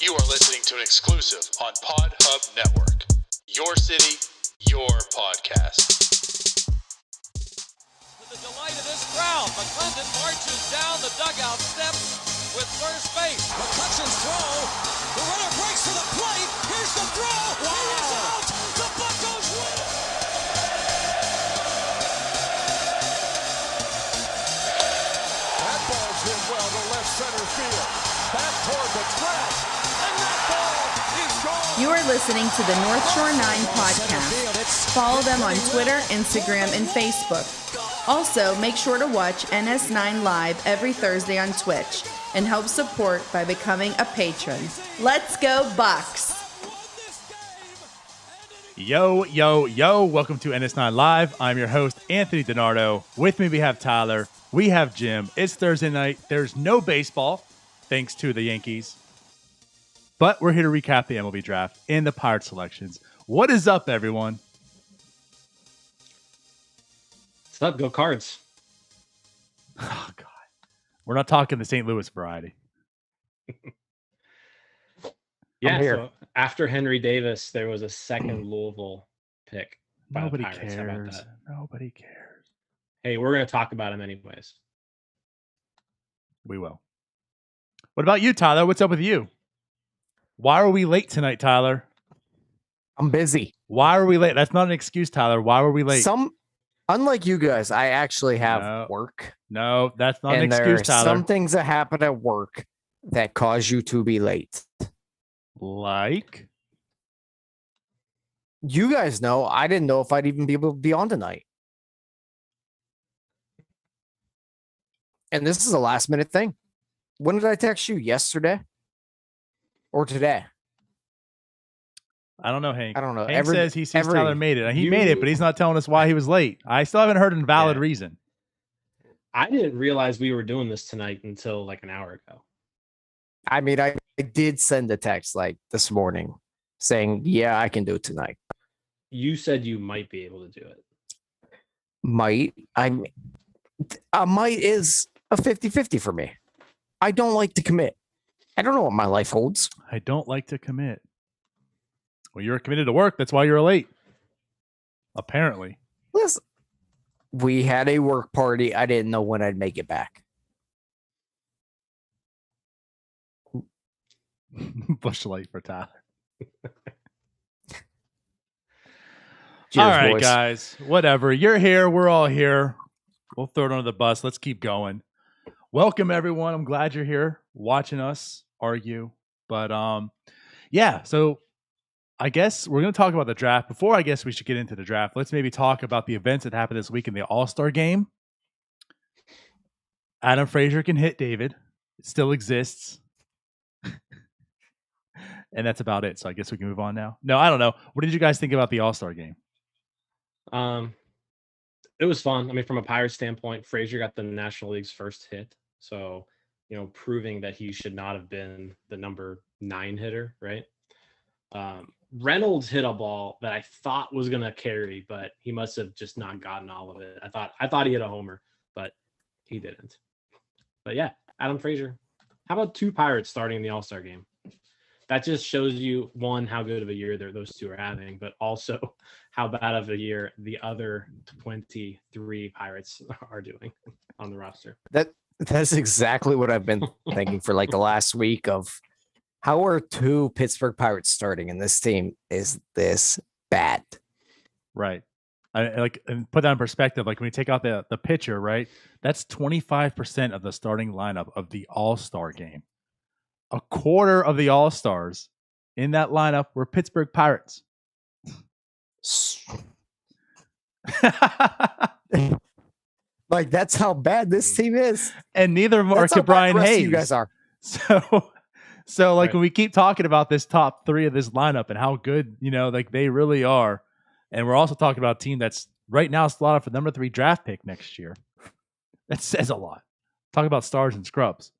You are listening to an exclusive on Pod Hub Network. Your city, your podcast. To the delight of this crowd, McClendon marches down the dugout steps with first base. McCutcheon's throw. The runner breaks to the plate. Here's the throw. Wow. He is out. The Buccos win. That ball's hit well to left center field. Back toward the track. And that ball is gone. You are listening to the North Shore 9 podcast. Follow them on Twitter, Instagram, and Facebook. Also, make sure to watch NS9 Live every Thursday on Twitch and help support by becoming a patron. Let's go Bucks! Yo, yo, yo. Welcome to NS9 Live. I'm your host, Anthony DiNardo. With me, we have Tyler. We have Jim. It's Thursday night. There's no baseball, thanks to the Yankees. But we're here to recap the MLB Draft and the Pirate selections. What is up, everyone? What's up? Go Cards. Oh, God. We're not talking the St. Louis variety. Yeah, so after Henry Davis, there was a second Louisville pick. Nobody the Pirates. How about cares. that? Nobody cares. Hey, we're going to talk about him anyways. We will. What about you, Tyler? What's up with you? Why are we late tonight, Tyler? I'm busy. Why are we late? That's not an excuse, Tyler. Why were we late? Unlike you guys, I actually have work. No, that's not an And there excuse, are Tyler. some things that happen at work that cause you to be late. Like? You guys know I didn't know if I'd even be able to be on tonight. And this is a last minute thing. When did I text you? Yesterday? Or today? I don't know, Hank. I don't know. Hank says he sees Tyler made it. He made it, but he's not telling us why he was late. I still haven't heard a valid reason. I didn't realize we were doing this tonight until like an hour ago. I mean, I did send a text like this morning saying, yeah, I can do it tonight. You said you might be able to do it. A might is a 50-50 for me. I don't like to commit. I don't know what my life holds. I don't like to commit. Well, you're committed to work. That's why you're late. Apparently. Listen, we had a work party. I didn't know when I'd make it back. Bush light for Tyler. Cheers, all right, boys. guys. Whatever. You're here. We're all here. We'll throw it under the bus. Let's keep going. Welcome, everyone. I'm glad you're here watching us argue. But yeah, so I guess we're going to talk about the draft. Before I guess we should get into the draft, let's maybe talk about the events that happened this week in the All-Star game. Adam Frazier can hit David. It still exists. And that's about it. So I guess we can move on now. No, I don't know. What did you guys think about the All-Star game? It was fun. I mean, from a Pirates standpoint, Frazier got the National League's first hit. So, proving that he should not have been the number 9 hitter, right? Reynolds hit a ball that I thought was going to carry, but he must have just not gotten all of it. I thought he hit a homer, but he didn't. But yeah, Adam Frazier. How about 2 Pirates starting in the All-Star game? That just shows you, one, how good of a year those two are having, but also how bad of a year the other 23 Pirates are doing on the roster. That's exactly what I've been thinking for like the last week of how are 2 Pittsburgh Pirates starting and this team is this bad. Right. And put that in perspective, like when you take out the pitcher, right? That's 25% of the starting lineup of the All-Star game. A quarter of the All-Stars in that lineup were Pittsburgh Pirates. Like, that's how bad this team is. And neither of them are Brian Hayes. You guys are. So like right. when we keep talking about this top 3 of this lineup and how good, like they really are. And we're also talking about a team that's right now slotted for number 3 draft pick next year. That says a lot. Talk about stars and scrubs.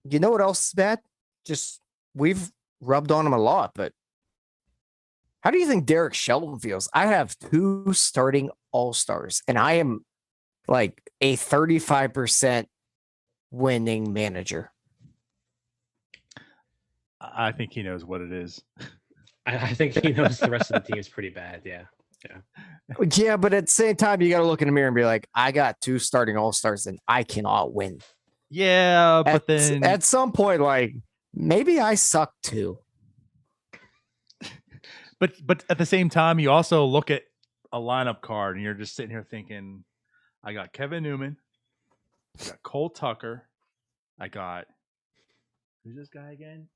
You know what else is bad? Just we've rubbed on him a lot, but how do you think Derek Shelton feels? I have 2 starting all-stars, and I am like a 35% winning manager. I think he knows what it is. I think he knows the rest of the team is pretty bad. Yeah. Yeah, but at the same time, you got to look in the mirror and be like, I got 2 starting all-stars and I cannot win. Yeah, but then at some point, like, maybe I suck too. But at the same time, you also look at a lineup card and you're just sitting here thinking, I got Kevin Newman, I got Cole Tucker, I got who's this guy again?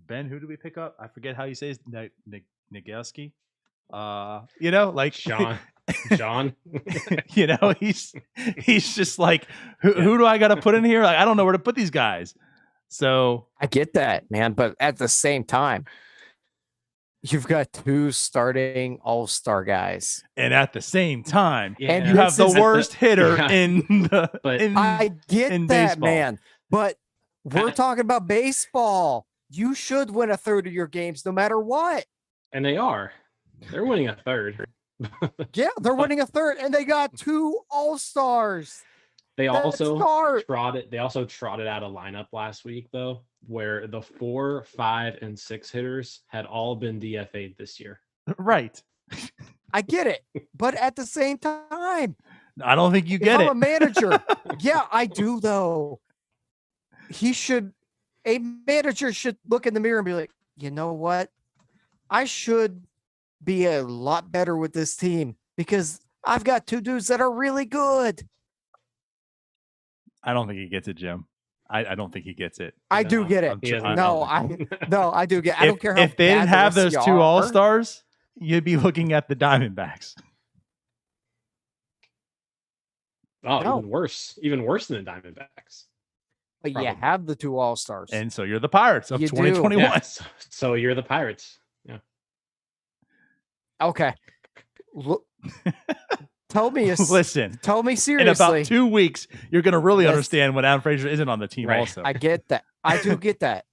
Ben, who did we pick up? I forget how you say his Nagelsky. Like John. He's just like, who do I got to put in here? Like, I don't know where to put these guys. So I get that, man, but at the same time, you've got 2 starting all-star guys, and at the same time, and you have the worst hitter in the. But I get in that, baseball. man. But we're talking about baseball. You should win a third of your games, no matter what. And they're winning a third. Yeah, they're winning a third, and they got 2 all-stars. They also start. trotted out a lineup last week, though, where the 4, 5, and 6 hitters had all been DFA'd this year. Right. I get it, but at the same time, I don't think you get I'm it. a manager. Yeah, I do though. A manager should look in the mirror and be like, you know what? I should be a lot better with this team because I've got 2 dudes that are really good. I don't think he gets it, Jim. I don't think he gets it. I do get it. He doesn't. I do get it. I don't care how if they didn't bad the have rest those of 2 y'all are. all-stars, you'd be looking at the Diamondbacks. Oh, No. even worse than the Diamondbacks. But you Probably. have the 2 all-stars. And so you're the Pirates of You do. 2021. Yeah, so you're the Pirates. Yeah. Okay. Look, tell me Listen, tell me in seriously. about 2 weeks, you're going to really Yes. understand when Adam Frazier isn't on the team Right. also. I get that. I do get that.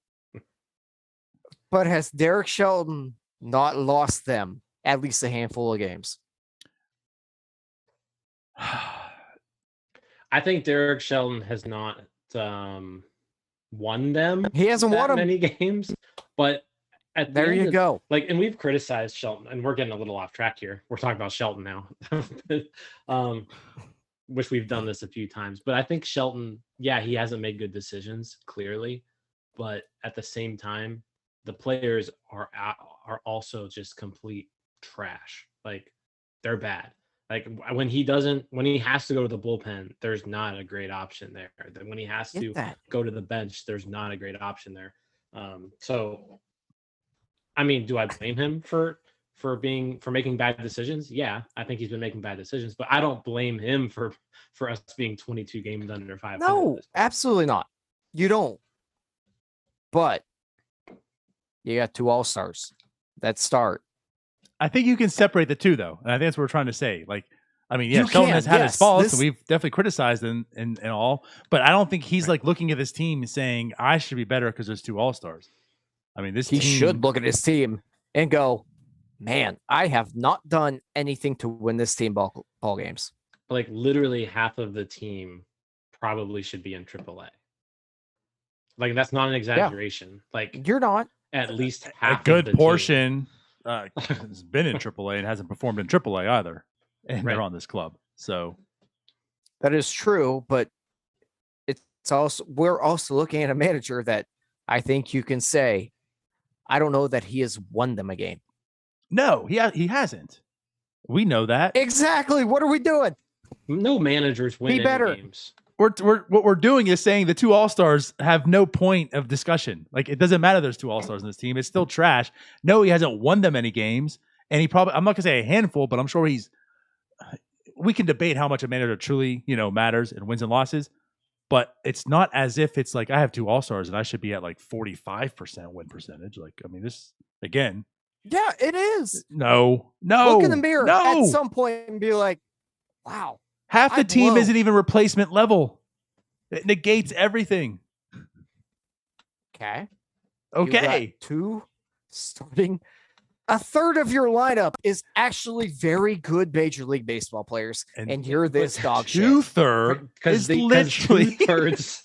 But has Derek Shelton not lost them at least a handful of games? I think Derek Shelton has not won them He hasn't that won them. many games, but at the There end you of- go. Like, and we've criticized Shelton, and we're getting a little off track here. We're talking about Shelton now, which we've done this a few times. But I think Shelton, yeah, he hasn't made good decisions clearly, but at the same time, the players are also just complete trash. Like, they're bad. Like, when he has to go to the bullpen, there's not a great option there. Then when he has to Get that. go to the bench, there's not a great option there. So, I mean, do I blame him for making bad decisions? Yeah, I think he's been making bad decisions, but I don't blame him for us being 22 games under 500. No, absolutely not. You don't. But you got 2 all-stars that start. I think you can separate the 2, though. And I think that's what we're trying to say. Like, I mean, yeah, You Shelton can, has had his yes. faults, This- and we've definitely criticized him and all. But I don't think he's like looking at this team and saying, I should be better because there's 2 all-stars. I mean, this He team should look at his team and go, man, I have not done anything to win this team ball games. Like, literally half of the team probably should be in AAA. Like, that's not an exaggeration. Like, You're not. at least a half good of the portion has been in AAA and hasn't performed in AAA either. And Right. they're on this club. So That is true, but it's also we're also looking at a manager that I think you can say, I don't know that he has won them a game. no, he hasn't. We know that. Exactly. What are we doing? team. No managers win Be any better. games. What we're doing is saying the 2 all-stars have no point of discussion. Like, it doesn't matter there's 2 all-stars in this team. It's still trash. No, he hasn't won them any games. And he probably, I'm not gonna say a handful, but I'm sure we can debate how much a manager truly, matters in wins and losses. But it's not as if it's like I have 2 all-stars and I should be at like 45% win percentage. Like, I mean, this again. Yeah, it is. No. Look in the mirror No. at some point and be like, wow. Half the I team blow. isn't even replacement level. It negates everything. Okay. You Okay. got 2 starting. A third of your lineup is actually very good Major League Baseball players, And- and you're this dog shit. 2/3 is literally 2/3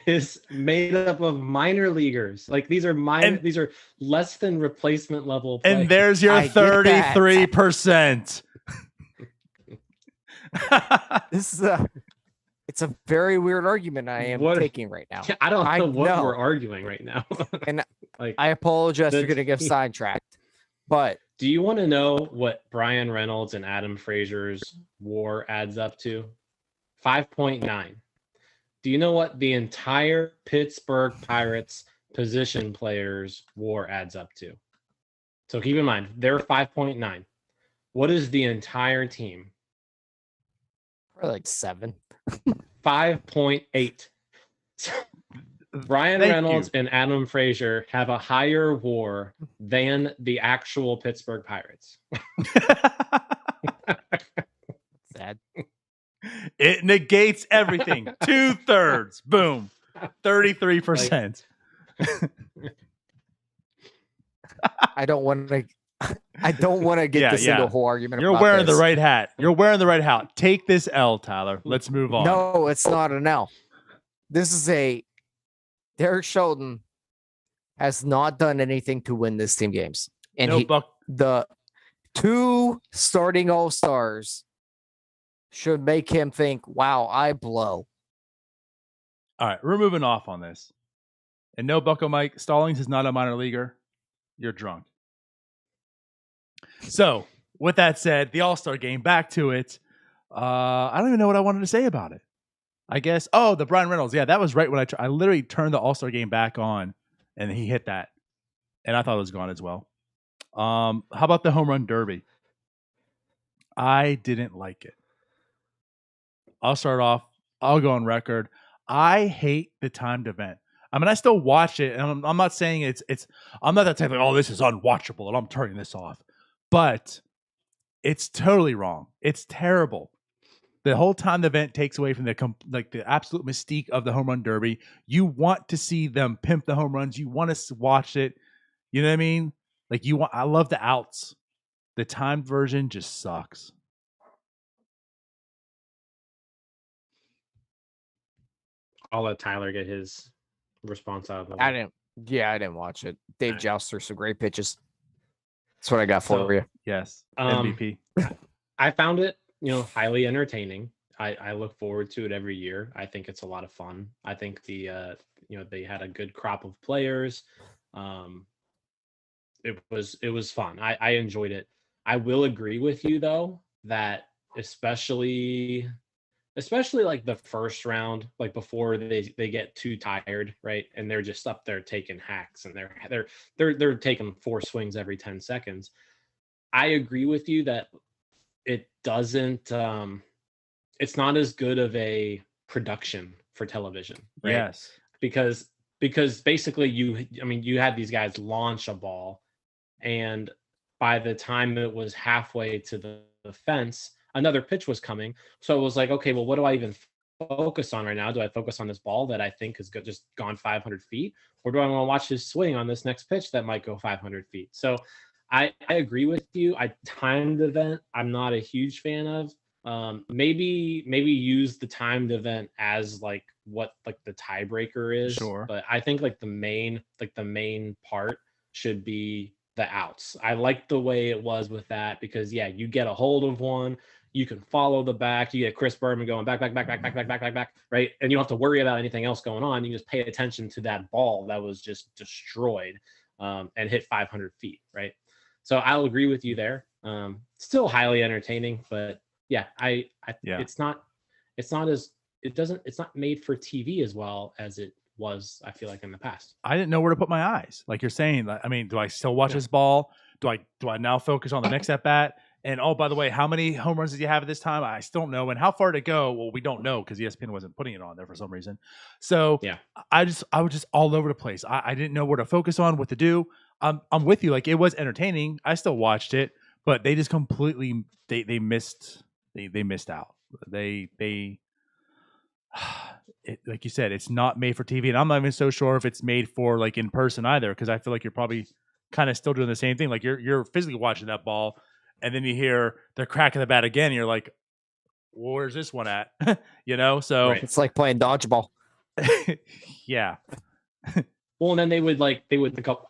is made up of minor leaguers. Like these are minor, And- these are less than replacement level players. And there's your I get that. 33%. This is it's a very weird argument I am What- taking right now. I don't know what know. we're arguing right now. And like, I apologize The for getting team- sidetracked, but do you want to know what Brian Reynolds and Adam Frazier's WAR adds up to? 5.9. Do you know what the entire Pittsburgh Pirates position players WAR adds up to? So keep in mind, they're 5.9. What is the entire team? probably like 7. 5.8. So Brian Thank Reynolds you. and Adam Frazier have a higher WAR than the actual Pittsburgh Pirates. Sad. It negates everything. 2/3. Boom. 33%. I don't want to. I don't want to get Yeah, this into yeah. a whole argument. You're about wearing the this. right hat. You're wearing the right hat. Take this L, Tyler. Let's move on. No, it's not an L. This is a. Derek Shelton has not done anything to win this team games, and No Buck. the 2 starting All Stars should make him think, "Wow, I blow." All right, we're moving off on this. And no, Bucko Mike, Stallings is not a minor leaguer. You're drunk. So, with that said, the All-Star game, back to it. I don't even know what I wanted to say about it. I guess, the Brian Reynolds. Yeah, that was right when I literally turned the All-Star game back on, and he hit that. And I thought it was gone as well. How about the home run derby? I didn't like it. I'll start off. I'll go on record. I hate the timed event. I mean, I still watch it, and I'm not saying it's. I'm not that type of like, this is unwatchable, and I'm turning this off. But it's totally wrong. It's terrible. The whole time the event takes away from the absolute mystique of the home run derby. You want to see them pimp the home runs. You want to watch it. You know what I mean? Like I love the outs. The timed version just sucks. I'll let Tyler get his response out of the way. I didn't watch it. Dave Jouster, some great pitches. That's what I got for So, you. Yes, Um, MVP. I found it, highly entertaining. I look forward to it every year. I think it's a lot of fun. I think they had a good crop of players. It was fun. I enjoyed it. I will agree with you though that especially like the first round, like before they get too tired, right? And they're just up there taking hacks and they're taking 4 swings every 10 seconds. I agree with you that it doesn't it's not as good of a production for television, right? Yes. Because basically you had these guys launch a ball, and by the time it was halfway to the fence, another pitch was coming. So it was like, okay, well, what do I even focus on right now? Do I focus on this ball that I think has just gone 500 feet? Or do I want to watch his swing on this next pitch that might go 500 feet? So I agree with you. Timed event, I'm not a huge fan of. Maybe use the timed event as like what like the tiebreaker is. Sure. But I think the main part should be the outs. I like the way it was with that because you get a hold of one, you can follow the back, you get Chris Berman going back, right? And you don't have to worry about anything else going on. You just pay attention to that ball that was just destroyed and hit 500 feet, right? So I'll agree with you there. Still highly entertaining, but it's not made for TV as well as it was, I feel like, in the past. I didn't know where to put my eyes. Like you're saying, I mean, do I still watch this ball? Do I now focus on the next at bat? And by the way, how many home runs did you have at this time? I still don't know. And how far to go? Well, we don't know because ESPN wasn't putting it on there for some reason. So I was just all over the place. I didn't know where to focus on, what to do. I'm with you. Like it was entertaining. I still watched it, but they just completely they missed out. Like you said, it's not made for TV, and I'm not even so sure if it's made for like in person either, because I feel like you're probably kind of still doing the same thing. Like you're physically watching that ball, and then you hear the crack of the bat again, and you're like, well, "Where's this one at?" So Right. It's like playing dodgeball. Yeah. Well, and then they would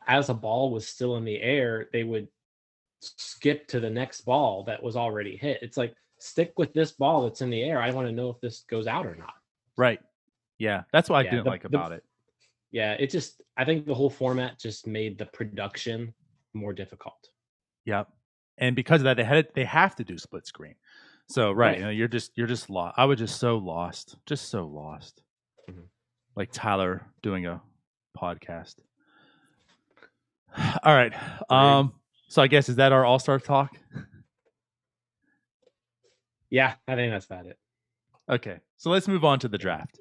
as a ball was still in the air, they would skip to the next ball that was already hit. It's like, stick with this ball that's in the air. I want to know if this goes out or not. Right. Yeah. That's what I Yeah, didn't like about it. Yeah, I think the whole format just made the production more difficult. Yep. And because of that, they have to do split screen. So right, you know, you're just lost. I was just so lost. Mhm. Like Tyler doing a podcast. All right. So I guess is that our all-star talk? Yeah, I think that's about it. Okay. So let's move on to the draft.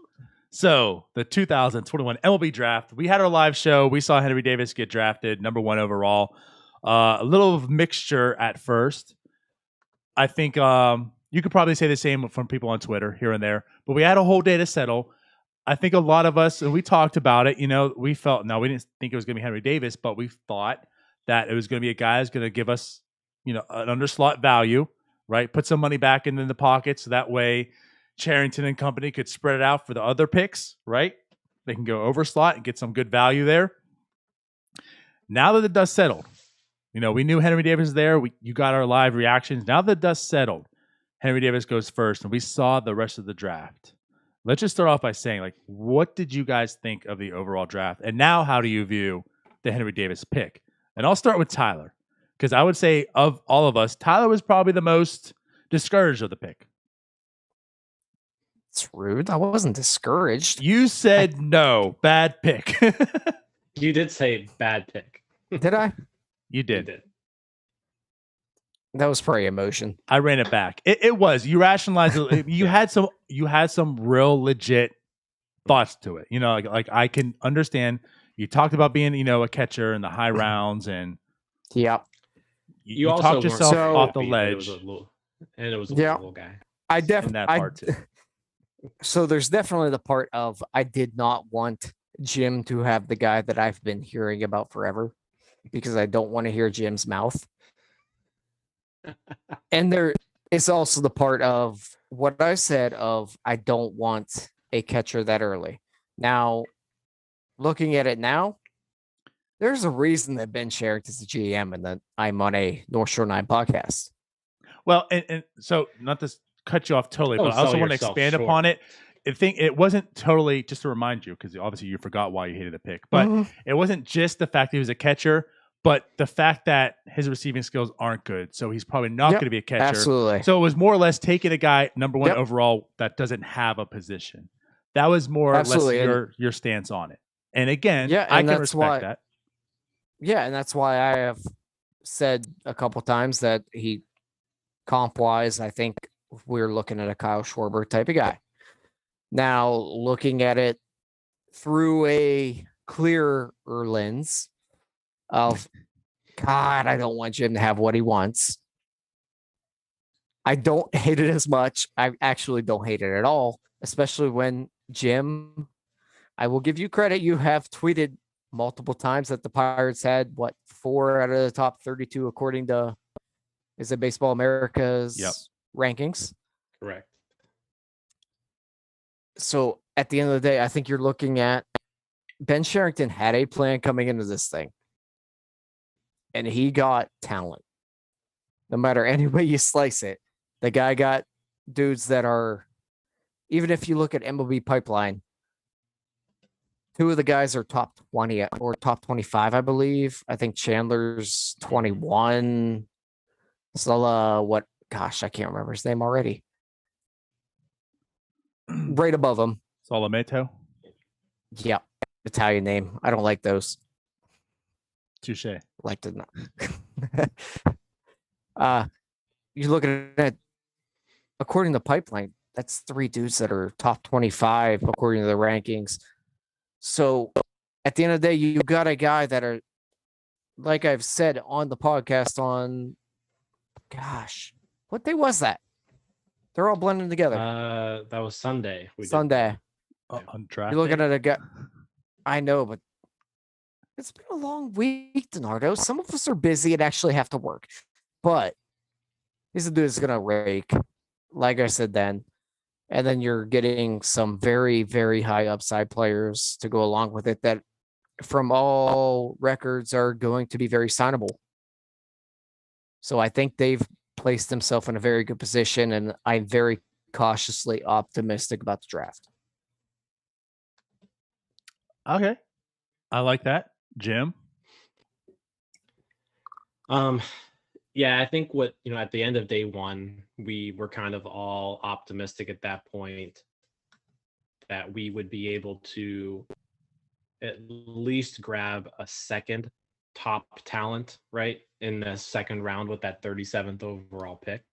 So the 2021 MLB Draft. We had our live show. We saw Henry Davis get drafted, number 1 overall. A little of mixture at first. I think you could probably say the same from people on Twitter here and there. But we had a whole day to settle. I think a lot of us, and we talked about it, you know, we felt, no, we didn't think it was going to be Henry Davis, but we thought that it was going to be a guy who's going to give us, you know, an underslot value, right? Put some money back into the pocket so that way Cherington and Company could spread it out for the other picks, right? They can go over slot and get some good value there. Now that the dust settled, you know, we knew Henry Davis was there. You got our live reactions. Now that the dust settled, Henry Davis goes first, and we saw the rest of the draft. Let's just start off by saying, like, what did you guys think of the overall draft? And now how do you view the Henry Davis pick? And I'll start with Tyler, because I would say of all of us, Tyler was probably the most discouraged of the pick. It's rude. I wasn't discouraged. You said no, bad pick. You did say bad pick. Did I? You You did. did. That was probably emotion. I ran it back. It was. You rationalized it. You had some real legit thoughts to it. You know, like I can understand. You talked about being, you know, a catcher in the high rounds, and Yep. You talked also weren't yourself so off the happy that it was ledge it was a Yeah. little guy. I in that definitely. part too. So there's definitely the part of I did not want Jim to have the guy that I've been hearing about forever because I don't want to hear Jim's mouth. And there is also the part of what I said of I don't want a catcher that early. Now, looking at it now, there's a reason that Ben Cherington's the GM and that I'm on a North Shore 9 podcast. Well, and so not to cut you off totally, Don't but I also sell want to yourself expand short. upon it. I think it wasn't totally, just to remind you, because obviously you forgot why you hated the pick, but it wasn't just the fact that he was a catcher, but the fact that his receiving skills aren't good. So he's probably not Yep, going to be a catcher. Absolutely. So it was more or less taking a guy number 1 Yep. overall that doesn't have a position. That was more Absolutely, or and- less your stance on it. And again, Yeah, I and can that's respect why- that. Yeah, and that's why I have said a couple times that he comp wise, I think we're looking at a Kyle Schwarber type of guy. Now, looking at it through a clearer lens of God, I don't want Jim to have what he wants. I don't hate it as much. I actually don't hate it at all, especially when Jim, I will give you credit. You have tweeted multiple times that the Pirates had 4 out of the top 32 according to is it Baseball America's rankings. Correct. So at the end of the day, I think you're looking at Ben Cherington had a plan coming into this thing, and he got talent. No matter any way you slice it, the guy got dudes that are, even if you look at MLB Pipeline, 2 of the guys are top 20 or top 25, I believe. I think Chandler's 21. So gosh, I can't remember his name already. Right above him. Solometo. Yeah. Italian name. I don't like those. Touche. Like to not. You look at it, according to Pipeline, that's 3 dudes that are top 25 according to the rankings. So at the end of the day, you got a guy that are, like I've said on the podcast on, gosh, what day was that? They're all blending together. That was Sunday. We did Sunday. On draft. You're looking day? at a guy. I know, but it's been a long week, Donardo. Some of us are busy and actually have to work. But he's a dude that's going to rake. Like I said then, And then you're getting some very, very high upside players to go along with it that from all records are going to be very signable. So I think they've placed themselves in a very good position, and I'm very cautiously optimistic about the draft. Okay. I like that. Jim? Yeah, I think at the end of day one, we were kind of all optimistic at that point that we would be able to at least grab a second top talent, right, in the second round with that 37th overall pick.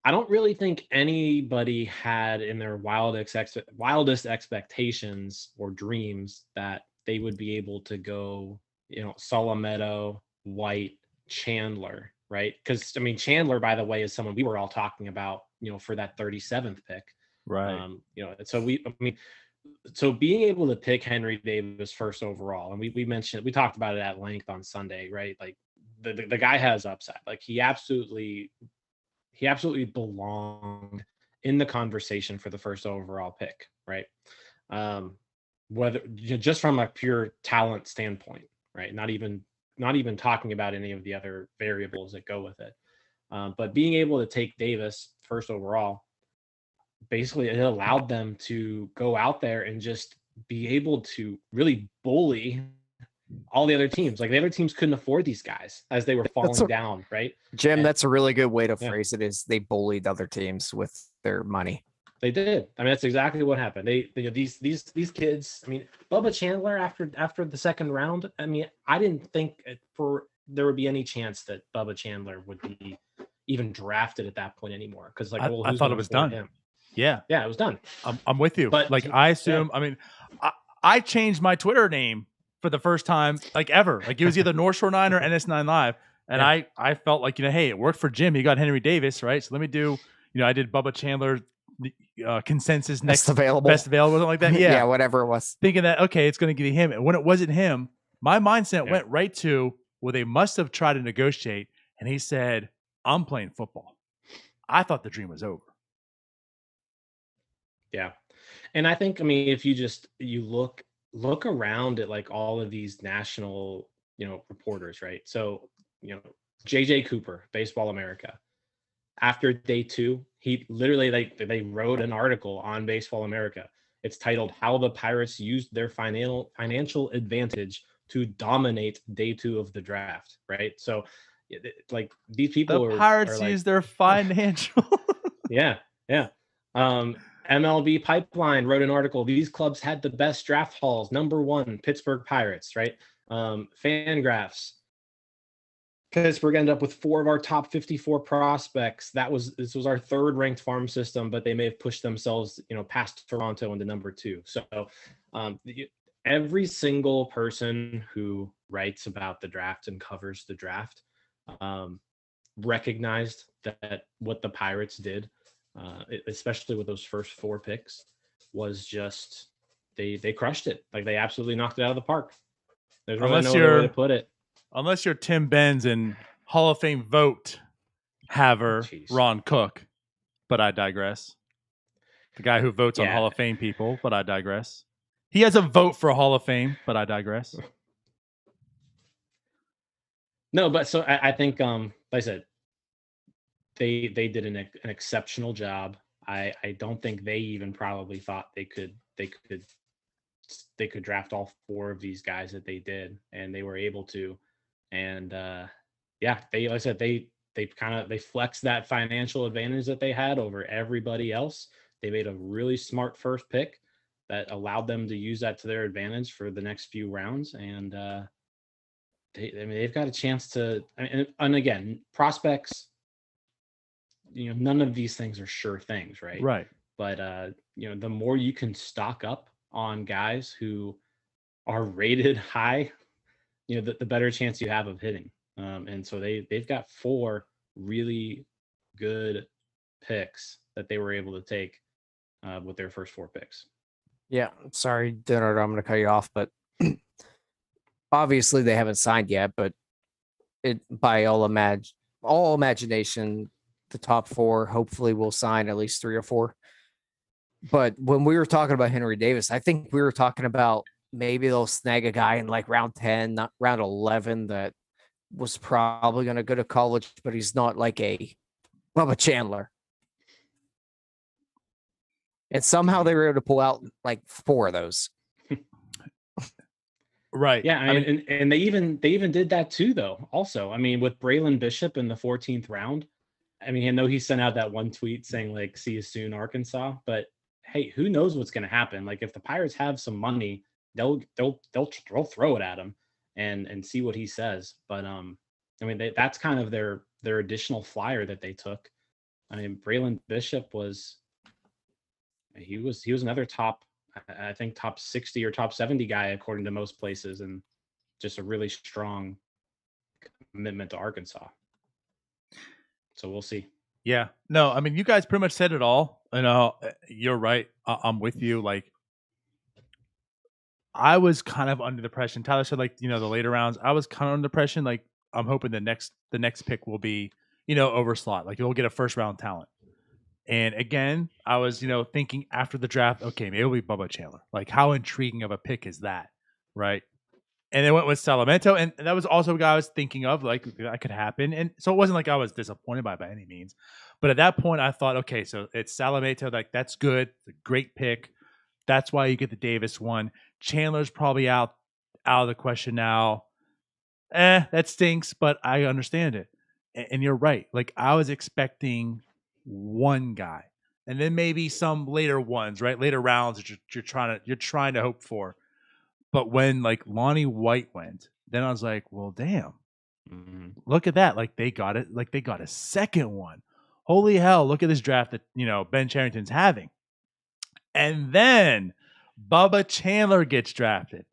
I don't really think anybody had in their wildest expectations or dreams that they would be able to go, Solometo, White, Chandler, right? Because Chandler, by the way, is someone we were all talking about, for that 37th pick. Right. So being able to pick Henry Davis first overall, and we talked about it at length on Sunday, right? Like the guy has upside. Like he absolutely belonged in the conversation for the first overall pick, right? Whether just from a pure talent standpoint, right? Not even talking about any of the other variables that go with it. But being able to take Davis first overall, basically it allowed them to go out there and just be able to really bully all the other teams. Like the other teams couldn't afford these guys as they were falling down, right? Jim, that's a really good way to phrase it, is they bullied other teams with their money. They did. That's exactly what happened. These kids, Bubba Chandler after the second round, I didn't think there would be any chance that Bubba Chandler would be even drafted at that point anymore. Because I thought it was done. Him? Yeah, it was done. I'm with you. But I assume. Yeah. I changed my Twitter name for the first time ever. It was either North Shore 9 or NS9 Live, and yeah. I felt like hey, it worked for Jim. He got Henry Davis, right? So let me do. I did Bubba Chandler consensus best best available, something like that. Yeah, yeah, whatever it was. Thinking that it's going to give him, and when it wasn't him, my mindset went right to they must have tried to negotiate, and he said, "I'm playing football." I thought the dream was over. Yeah. And I think, if you look around at all of these national, reporters, right? So, JJ Cooper, Baseball America, after day 2, he literally, they wrote an article on Baseball America. It's titled "How the Pirates Used Their Financial Advantage to Dominate Day 2 of the Draft," right? So these people Pirates use their financial. Yeah. MLB Pipeline wrote an article. These clubs had the best draft hauls. Number 1, Pittsburgh Pirates, right? Fangraphs. Pittsburgh ended up with 4 of our top 54 prospects. This was our 3rd ranked farm system, but they may have pushed themselves, past Toronto into number 2. So every single person who writes about the draft and covers the draft recognized that what the Pirates did, especially with those first 4 picks, was just they crushed it. They absolutely knocked it out of the park. There's really no other way to put it. Unless you're Tim Benz and Hall of Fame vote haver Ron Cook, but I digress. The guy who votes on Hall of Fame people, but I digress. He has a vote for Hall of Fame, but I digress. No, but so I think, like I said, they did an exceptional job. I don't think they even probably thought they could draft all 4 of these guys that they did, and they were able to. And they flexed that financial advantage that they had over everybody else. They made a really smart first pick that allowed them to use that to their advantage for the next few rounds. And they've got a chance to. And again, prospects. None of these things are sure things, right? Right. But the more you can stock up on guys who are rated high, the better chance you have of hitting. And so they've got 4 really good picks that they were able to take with their first 4 picks. Yeah, sorry, Dinard, I'm going to cut you off, but obviously they haven't signed yet. But by all imagination, the top 4 hopefully will sign at least 3 or 4. But when we were talking about Henry Davis, I think we were talking about maybe they'll snag a guy in like round 10, not round 11 that was probably going to go to college, but he's not like a Bubba Chandler. And somehow they were able to pull out like 4 of those. Right. Yeah, I mean, and they even did that too, though. Also, I mean, with Braylon Bishop in the 14th round, I mean, I know he sent out that one tweet saying like "See you soon, Arkansas," but hey, who knows what's going to happen? Like, if the Pirates have some money, they'll throw it at him and see what he says. But I mean, that's kind of their additional flyer that they took. I mean, Braylon Bishop was another top, I think top 60 or top 70 guy according to most places, and just a really strong commitment to Arkansas. So we'll see. Yeah. No, I mean, you guys pretty much said it all. And you're right. I'm with you. Like, I was kind of under the impression. Tyler said, like, the later rounds. I was kind of under the impression, like, I'm hoping the next pick will be, over slot. Like, you'll get a first round talent. And again, I was, thinking after the draft, okay, maybe it'll be Bubba Chandler. Like, how intriguing of a pick is that, right? And they went with Salamento, and that was also a guy I was thinking of, like, that could happen. And so it wasn't like I was disappointed by any means. But at that point, I thought, okay, so it's Salamento, like, that's good. It's a great pick. That's why you get the Davis one. Chandler's probably out of the question now. That stinks, but I understand it. And you're right. Like, I was expecting one guy, and then maybe some later ones, right? Later rounds that you're trying to hope for. But when like Lonnie White went, then I was like, well, damn, look at that. Like, they got it. Like, they got a second one. Holy hell. Look at this draft that, Ben Cherington's having. And then Bubba Chandler gets drafted.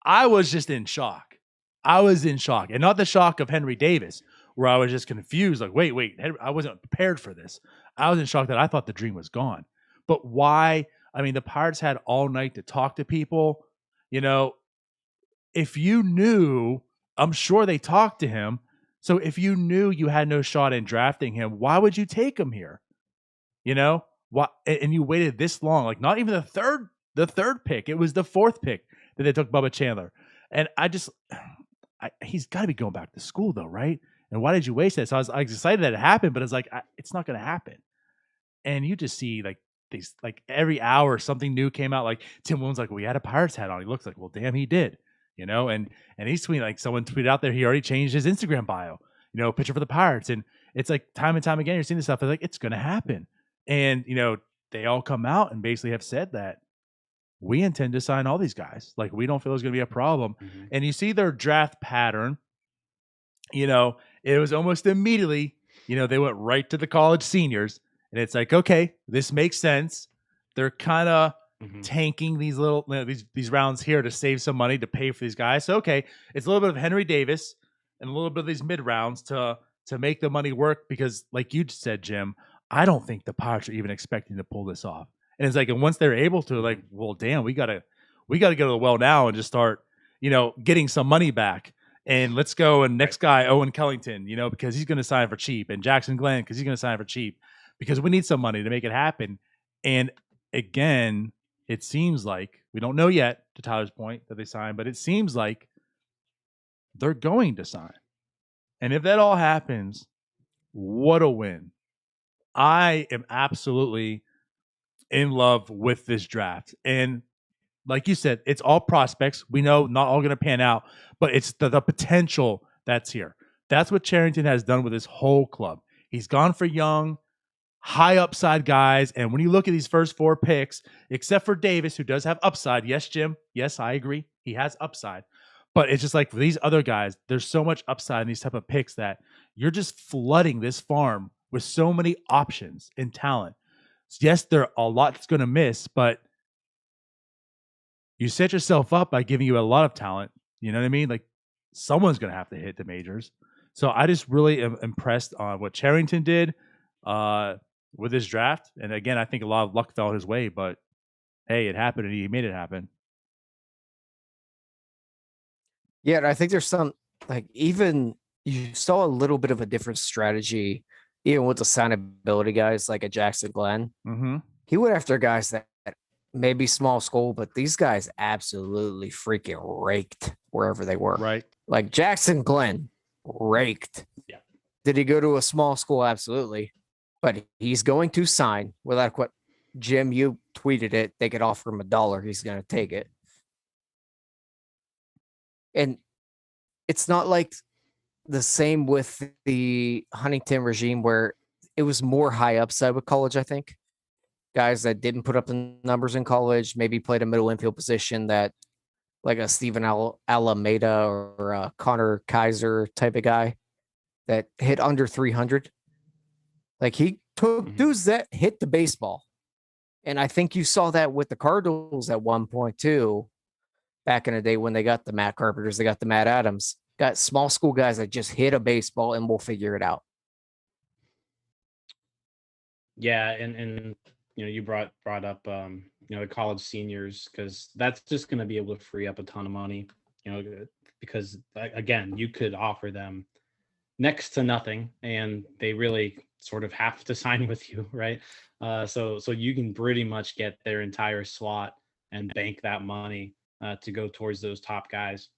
I was just in shock. I was in shock, and not the shock of Henry Davis, where I was just confused. Like, wait, I wasn't prepared for this. I was in shock that I thought the dream was gone. But why? I mean, the Pirates had all night to talk to people. If you knew, I'm sure they talked to him. So if you knew you had no shot in drafting him, why would you take him here? Why? And you waited this long, like not even the third pick. It was the 4th pick that they took Bubba Chandler. And he's got to be going back to school though, right? And why did you waste it? So I was excited that it happened, but it's like, it's not going to happen. And you just see like these, like every hour something new came out. Like Tim Williams, like, well, he had a Pirates hat on. He looks like, well, damn, he did, and he's tweeting, like, someone tweeted out there, he already changed his Instagram bio, picture for the Pirates. And it's like time and time again, you're seeing this stuff. It's like, it's going to happen. And, they all come out and basically have said that we intend to sign all these guys. Like, we don't feel there's going to be a problem. Mm-hmm. And you see their draft pattern, it was almost immediately, they went right to the college seniors. And it's like, okay, this makes sense. They're kind of tanking these little these rounds here to save some money to pay for these guys. So, okay, it's a little bit of Henry Davis and a little bit of these mid rounds to make the money work. Because, like you said, Jim, I don't think the Pirates are even expecting to pull this off. And it's like, and once they're able to, like, well, damn, we gotta go to the well now and just start, getting some money back. And let's go and next guy, Owen Kellington, because he's going to sign for cheap, and Jackson Glenn because he's going to sign for cheap. Because we need some money to make it happen. And again, it seems like, we don't know yet, to Tyler's point, that they signed, but it seems like they're going to sign. And if that all happens, what a win. I am absolutely in love with this draft. And like you said, it's all prospects. We know not all going to pan out, but it's the potential that's here. That's what Cherington has done with his whole club. He's gone for young, high upside guys. And when you look at these first 4 picks, except for Davis, who does have upside. Yes, Jim. Yes, I agree. He has upside. But it's just like for these other guys, there's so much upside in these type of picks that you're just flooding this farm with so many options and talent. Yes, there are a lot that's going to miss, but you set yourself up by giving you a lot of talent. You know what I mean? Like, someone's going to have to hit the majors. So I just really am impressed on what Cherington did with this draft. And again, I think a lot of luck fell his way, but hey, it happened and he made it happen. Yeah, and I think there's some, like, even you saw a little bit of a different strategy, even with the signability guys, like a Jackson Glenn. Mm-hmm. He went after guys that maybe small school, but these guys absolutely freaking raked wherever they were. Right. Like Jackson Glenn raked. Yeah. Did he go to a small school? Absolutely. But he's going to sign without what Jim, you tweeted it. They could offer him $1. He's going to take it. And it's not like the same with the Huntington regime where it was more high upside with college, I think. Guys that didn't put up the numbers in college, maybe played a middle infield position that like a Steven Alameda or a Connor Kaiser type of guy that hit under 300. Like he took dudes that hit the baseball. And I think you saw that with the Cardinals at one point too, back in the day when they got the Matt Carpenters, they got the Matt Adams, got small school guys that just hit a baseball and we'll figure it out. Yeah, and you brought up the college seniors, because that's just going to be able to free up a ton of money, because again, you could offer them next to nothing and they really sort of have to sign with you, right? So you can pretty much get their entire slot and bank that money to go towards those top guys.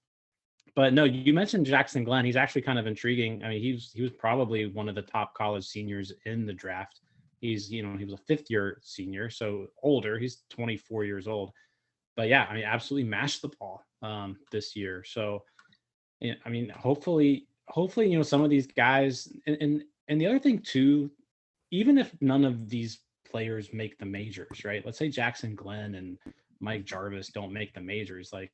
But no, you mentioned Jackson Glenn. He's actually kind of intriguing. I mean, he was probably one of the top college seniors in the draft. He was a fifth-year senior, so older. He's 24 years old. But yeah, I mean, absolutely mashed the ball this year. So, I mean, hopefully, some of these guys, and the other thing too, even if none of these players make the majors, right? Let's say Jackson Glenn and Mike Jarvis don't make the majors, like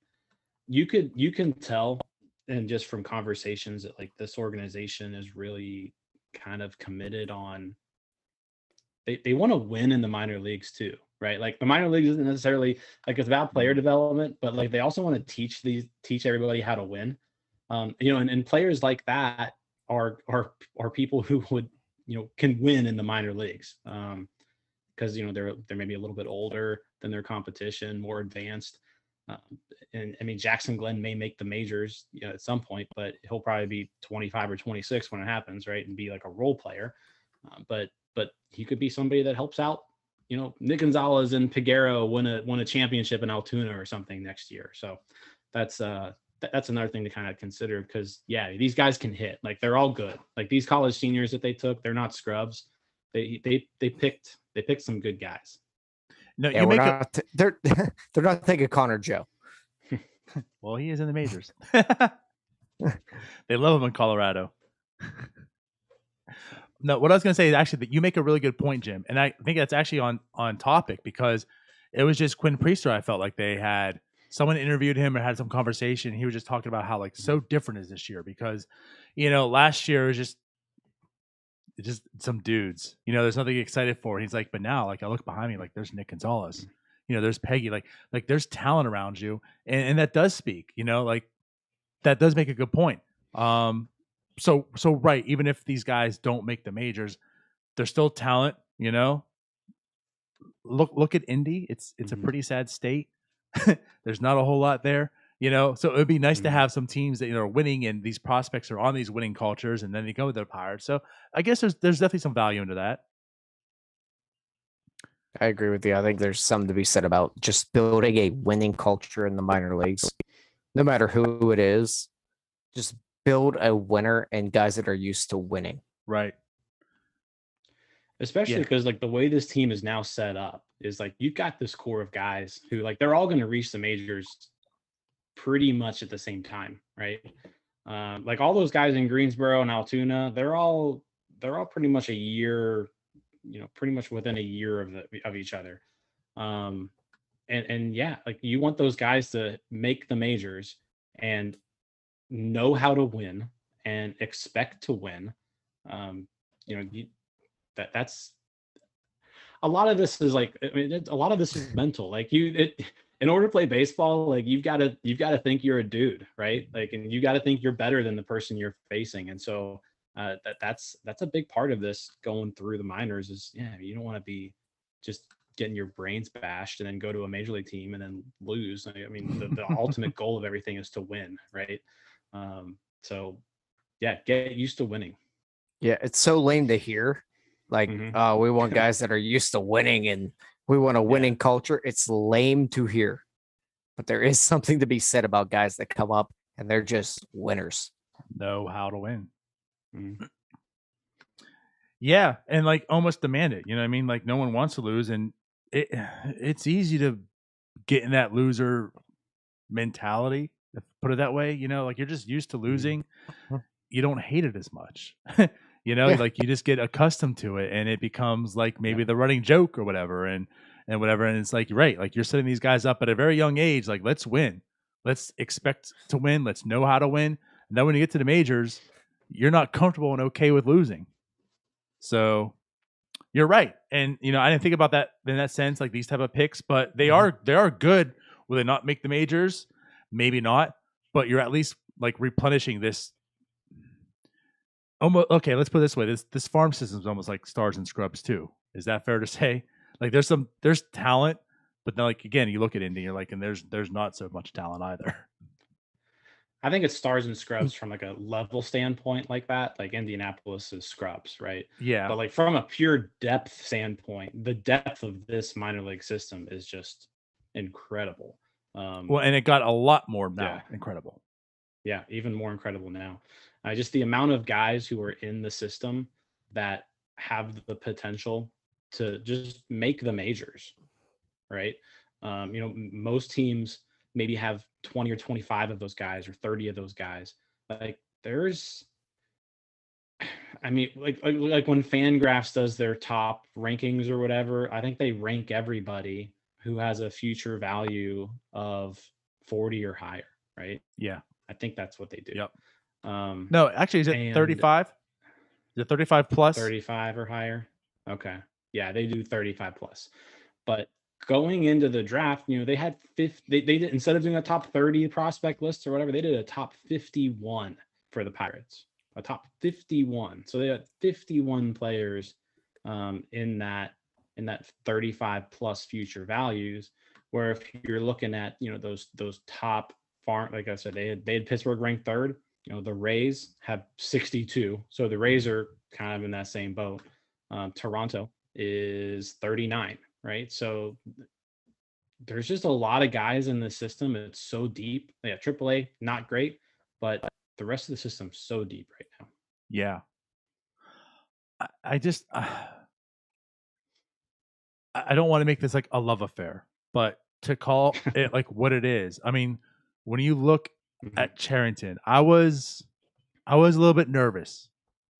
you can tell, and just from conversations, that like this organization is really kind of committed on. They want to win in the minor leagues too, right? Like the minor leagues isn't necessarily like it's about player development, but like they also want to teach everybody how to win. And players like that are people who would, can win in the minor leagues. Because they're maybe a little bit older than their competition, more advanced. And I mean, Jackson Glenn may make the majors at some point, but he'll probably be 25 or 26 when it happens, right? And be like a role player. But he could be somebody that helps out, Nick Gonzalez and Piguero win a championship in Altoona or something next year. So that's another thing to kind of consider, because yeah, these guys can hit. Like they're all good. Like these college seniors that they took, they're not scrubs. They picked some good guys. No, yeah, they're not taking Connor Joe. Well, he is in the majors. They love him in Colorado. No, what I was going to say is actually that you make a really good point, Jim. And I think that's actually on topic, because it was just Quinn Priester. I felt like they had someone interviewed him or had some conversation. He was just talking about how like so different is this year, because, last year was just some dudes, there's nothing excited for. And he's like, but now like I look behind me, like there's Nick Gonzalez, there's Peggy, like there's talent around you. And that does speak, like that does make a good point. So right, even if these guys don't make the majors, they're still talent, Look at Indy. It's a pretty sad state. There's not a whole lot there, so it would be nice to have some teams that are winning, and these prospects are on these winning cultures, and then they go with the Pirates. So I guess there's definitely some value into that. I agree with you. I think there's something to be said about just building a winning culture in the minor leagues, no matter who it is. Just build a winner and guys that are used to winning. Right. Especially because like the way this team is now set up is like you've got this core of guys who like they're all going to reach the majors pretty much at the same time, right? Like all those guys in Greensboro and Altoona, they're all pretty much a year, pretty much within a year of each other. And yeah, like you want those guys to make the majors and know how to win and expect to win. That's a lot of this is like, I mean, a lot of this is mental. Like in order to play baseball, like you've got to think you're a dude, right? Like, and you got to think you're better than the person you're facing. And so that's a big part of this going through the minors is, you don't want to be just getting your brains bashed and then go to a major league team and then lose. I mean, the ultimate goal of everything is to win, right? So yeah, get used to winning. Yeah, it's so lame to hear. Like, we want guys that are used to winning and We want a winning culture. It's lame to hear, but there is something to be said about guys that come up and they're just winners. Know how to win. Mm. Yeah, and like almost demand it. You know what I mean? Like no one wants to lose, and it's easy to get in that loser mentality. Put it that way. You know, like you're just used to losing. You don't hate it as much. You know, like you just get accustomed to it, and it becomes like maybe the running joke or whatever, and whatever. And it's like right, like you're setting these guys up at a very young age. Like let's win, let's expect to win, let's know how to win. And then when you get to the majors, you're not comfortable and okay with losing. So you're right. And you know, I didn't think about that in that sense, like these type of picks, but they are good. Will they not make the majors? Maybe not, but you're at least like replenishing this. Almost okay, let's put it this way. This farm system is almost like stars and scrubs too. Is that fair to say? Like there's talent, but then like again, you look at Indy, you're like, and there's not so much talent either. I think it's stars and scrubs from like a level standpoint like that. Like Indianapolis is scrubs, right? Yeah. But like from a pure depth standpoint, the depth of this minor league system is just incredible. Well, and it got a lot more now. Yeah. Incredible. Yeah, even more incredible now. Just the amount of guys who are in the system that have the potential to just make the majors, right? You know, most teams maybe have 20 or 25 of those guys or 30 of those guys. Like there's, I mean, like when Fangraphs does their top rankings or whatever, I think they rank everybody who has a future value of 40 or higher, right? Yeah. I think that's what they do. Yep. No, actually, is it 35? Is it 35 plus? 35 or higher. Okay. Yeah, they do 35 plus. But going into the draft, you know, they had they did, instead of doing a top 30 prospect list or whatever, they did a top 51 for the Pirates. A top 51. So they had 51 players in that 35 plus future values. Where if you're looking at, you know, those top farm, like I said, they had Pittsburgh ranked third. You know, the Rays have 62. So the Rays are kind of in that same boat. Toronto is 39, right? So there's just a lot of guys in the system. It's so deep. Yeah, AAA, not great, but the rest of the system's so deep right now. Yeah. I just, I don't want to make this like a love affair, but to call it like what it is. I mean, when you look at Cherington, I was a little bit nervous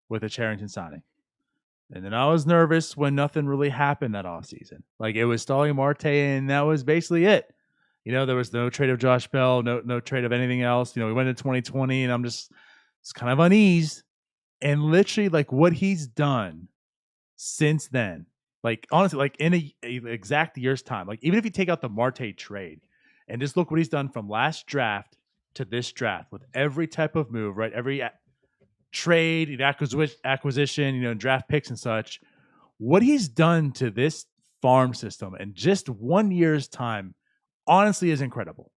with a Cherington signing. And then I was nervous when nothing really happened that offseason. Like it was Starling Marte, and that was basically it. You know, there was no trade of Josh Bell, no trade of anything else. You know, we went into 2020, and I'm just kind of uneased. And literally, like what he's done since then, like honestly, like in a exact year's time, like even if you take out the Marte trade and just look what he's done from last draft to this draft with every type of move, right? Every trade, acquisition, you know, draft picks and such. What he's done to this farm system in just 1 year's time, honestly, is incredible.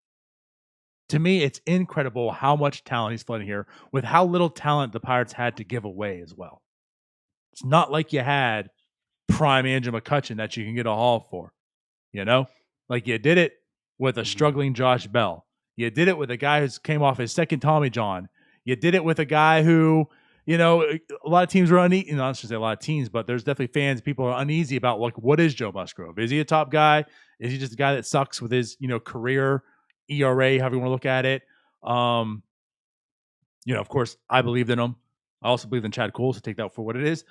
To me, it's incredible how much talent he's flooding here with how little talent the Pirates had to give away as well. It's not like you had prime Andrew McCutchen that you can get a haul for, you know? Like you did it with a struggling Josh Bell. You did it with a guy who came off his second Tommy John. You did it with a guy who, you know, a lot of teams were uneasy. You know, I shouldn't say a lot of teams, but there's definitely fans. People are uneasy about like, what is Joe Musgrove? Is he a top guy? Is he just a guy that sucks with his, you know, career ERA, however you want to look at it? You know, of course, I believed in him. I also believe in Chad Cole, so take that for what it is.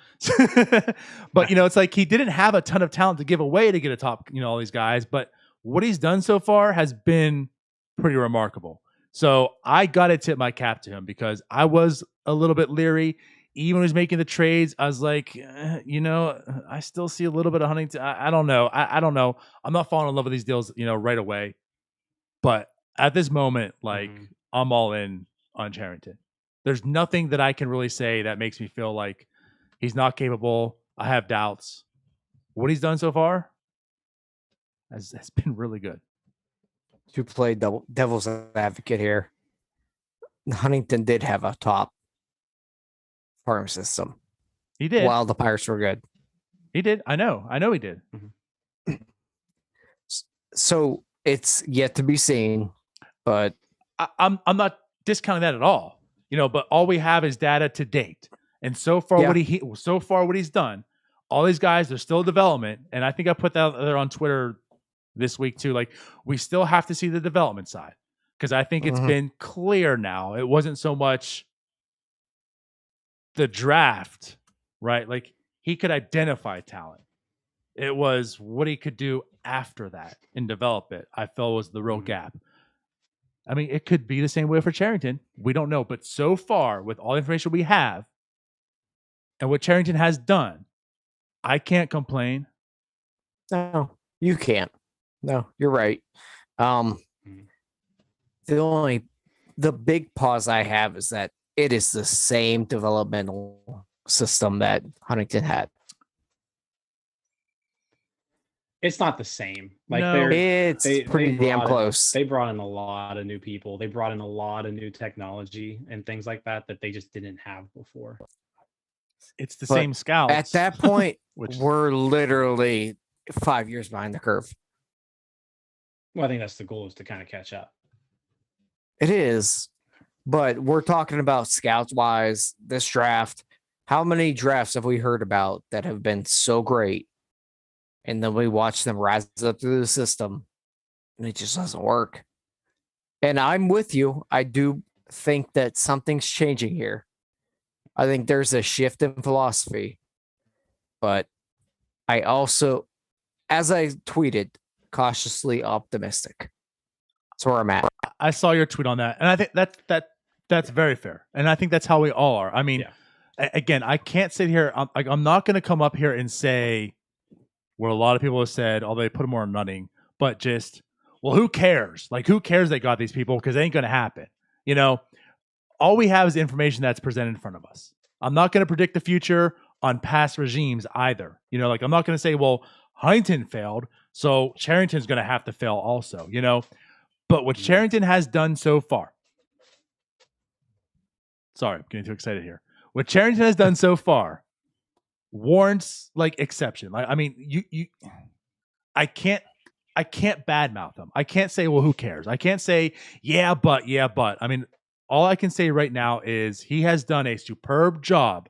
But, you know, it's like he didn't have a ton of talent to give away to get a top, you know, all these guys. But what he's done so far has been pretty remarkable. So I got to tip my cap to him because I was a little bit leery. Even when he was making the trades, I was like, you know, I still see a little bit of Huntington. I don't know. I don't know. I'm not falling in love with these deals, you know, right away. But at this moment, like, I'm all in on Cherington. There's nothing that I can really say that makes me feel like he's not capable. I have doubts. What he's done so far has been really good. To play devil's advocate here, Huntington did have a top farm system. He did. While the Pirates were good. He did. I know he did. So it's yet to be seen, but I'm not discounting that at all, but all we have is data to date. And so far, Yeah. what he's done, all these guys are still in development. And I think I put that there on Twitter this week too. Like, we still have to see the development side, because I think it's been clear now. It wasn't so much the draft, right? Like, he could identify talent. It was what he could do after that and develop it, I felt was the real gap. I mean, it could be the same way for Cherington. We don't know. But so far, with all the information we have and what Cherington has done, I can't complain. no, you can't. No, you're right. The big pause I have is that it is the same developmental system that Huntington had. It's not the same. Like, No. It's pretty damn brought close. They brought in a lot of new people. They brought in a lot of new technology and things like that they just didn't have before. It's the But same scouts. At that point, Which- we're literally 5 years behind the curve. Well, I think that's the goal, is to kind of catch up. It is, but we're talking about scouts wise, this draft. How many drafts have we heard about that have been so great? And then we watch them rise up through the system and it just doesn't work. And I'm with you. I do think that something's changing here. I think there's a shift in philosophy, but I also, as I tweeted, cautiously optimistic. That's where I'm at. I saw your tweet on that, and I think that's very fair, and I think that's how we all are. I mean, again, I can't sit here. I'm not going to come up here and say what a lot of people have said, although they put more on running, but just, well, who cares? Like, who cares they got these people? Because it ain't going to happen. All we have is information that's presented in front of us. I'm not going to predict the future on past regimes either. Like, I'm not going to say, well, Huntington failed, so Cherington's going to have to fail also, But what Cherington has done so far, sorry, I'm getting too excited here. What Cherington has done so far warrants like exception. Like, I mean, I can't badmouth them. I can't say, well, who cares? I can't say, yeah, but. I mean, all I can say right now is he has done a superb job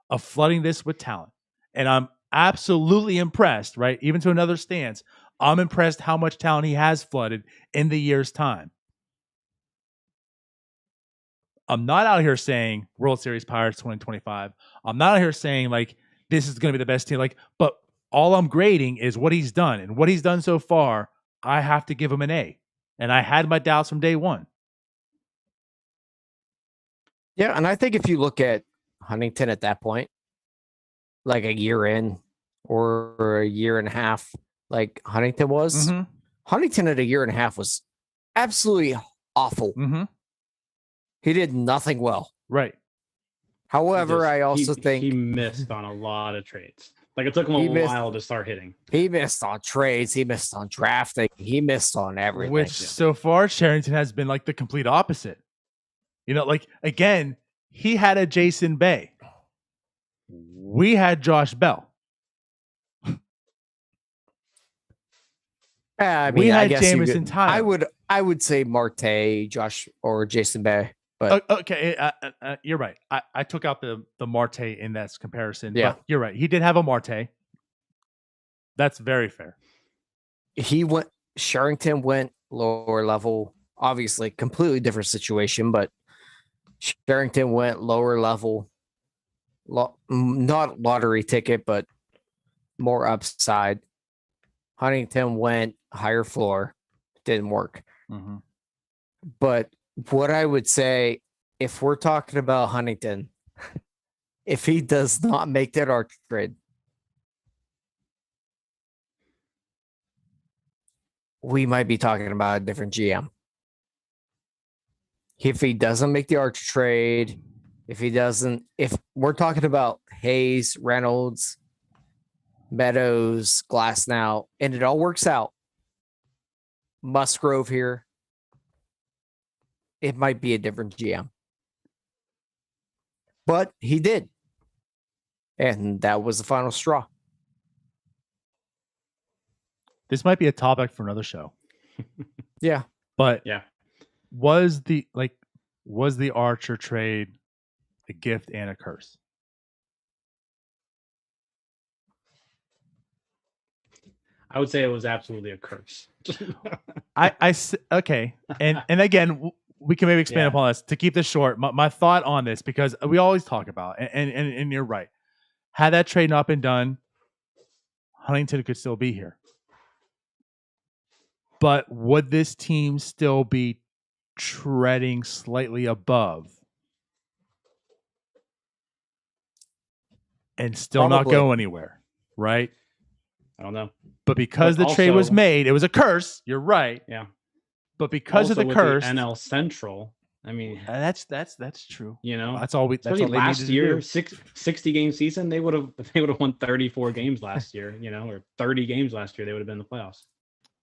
of flooding this with talent. And I'm absolutely impressed, right? Even to another stance, I'm impressed how much talent he has flooded in the year's time. I'm not out here saying World Series Pirates 2025. I'm not out here saying like this is going to be the best team. But all I'm grading is what he's done, and what he's done so far, I have to give him an A. And I had my doubts from day one. Yeah, and I think if you look at Huntington at that point, like a year in or a year and a half, like Huntington was, Huntington at a year and a half was absolutely awful. He did nothing well. Right. However, I also think he missed on a lot of trades. Like, it took him a while to start hitting. He missed on trades. He missed on drafting. He missed on everything. Which so far, Cherington has been like the complete opposite. Like, again, he had a Jason Bay. We had Josh Bell. I mean, we had I guess Jamison Tyler. I would say Marte, Josh, or Jason Bay. But okay, you're right. I took out the Marte in that comparison. Yeah, but you're right. He did have a Marte. That's very fair. Cherington went lower level. Obviously, completely different situation, but Cherington went lower level. Not lottery ticket, but more upside. Huntington went higher floor. Didn't work. But what I would say, if we're talking about Huntington, if he does not make that arch trade, we might be talking about a different GM. If he doesn't make the arch trade, if we're talking about Hayes, Reynolds, Meadows, Glasnow, and it all works out, Musgrove here, it might be a different GM. But he did. And that was the final straw. this might be a topic for another show. Yeah. But Yeah. was the Archer trade a gift and a curse? I would say it was absolutely a curse. Okay. And again, we can maybe expand upon this to keep this short. My thought on this, because we always talk about, and you're right. Had that trade not been done, Huntington could still be here. But would this team still be treading slightly above and still not go anywhere, right? I don't know. But because the trade was made, it was a curse. You're right. Yeah. But because also of the curse, the NL Central, I mean, that's true. You know, that's all they last needed year, to do. 60 game season, they would have won 34 games last year, you know, or 30 games last year, they would have been in the playoffs.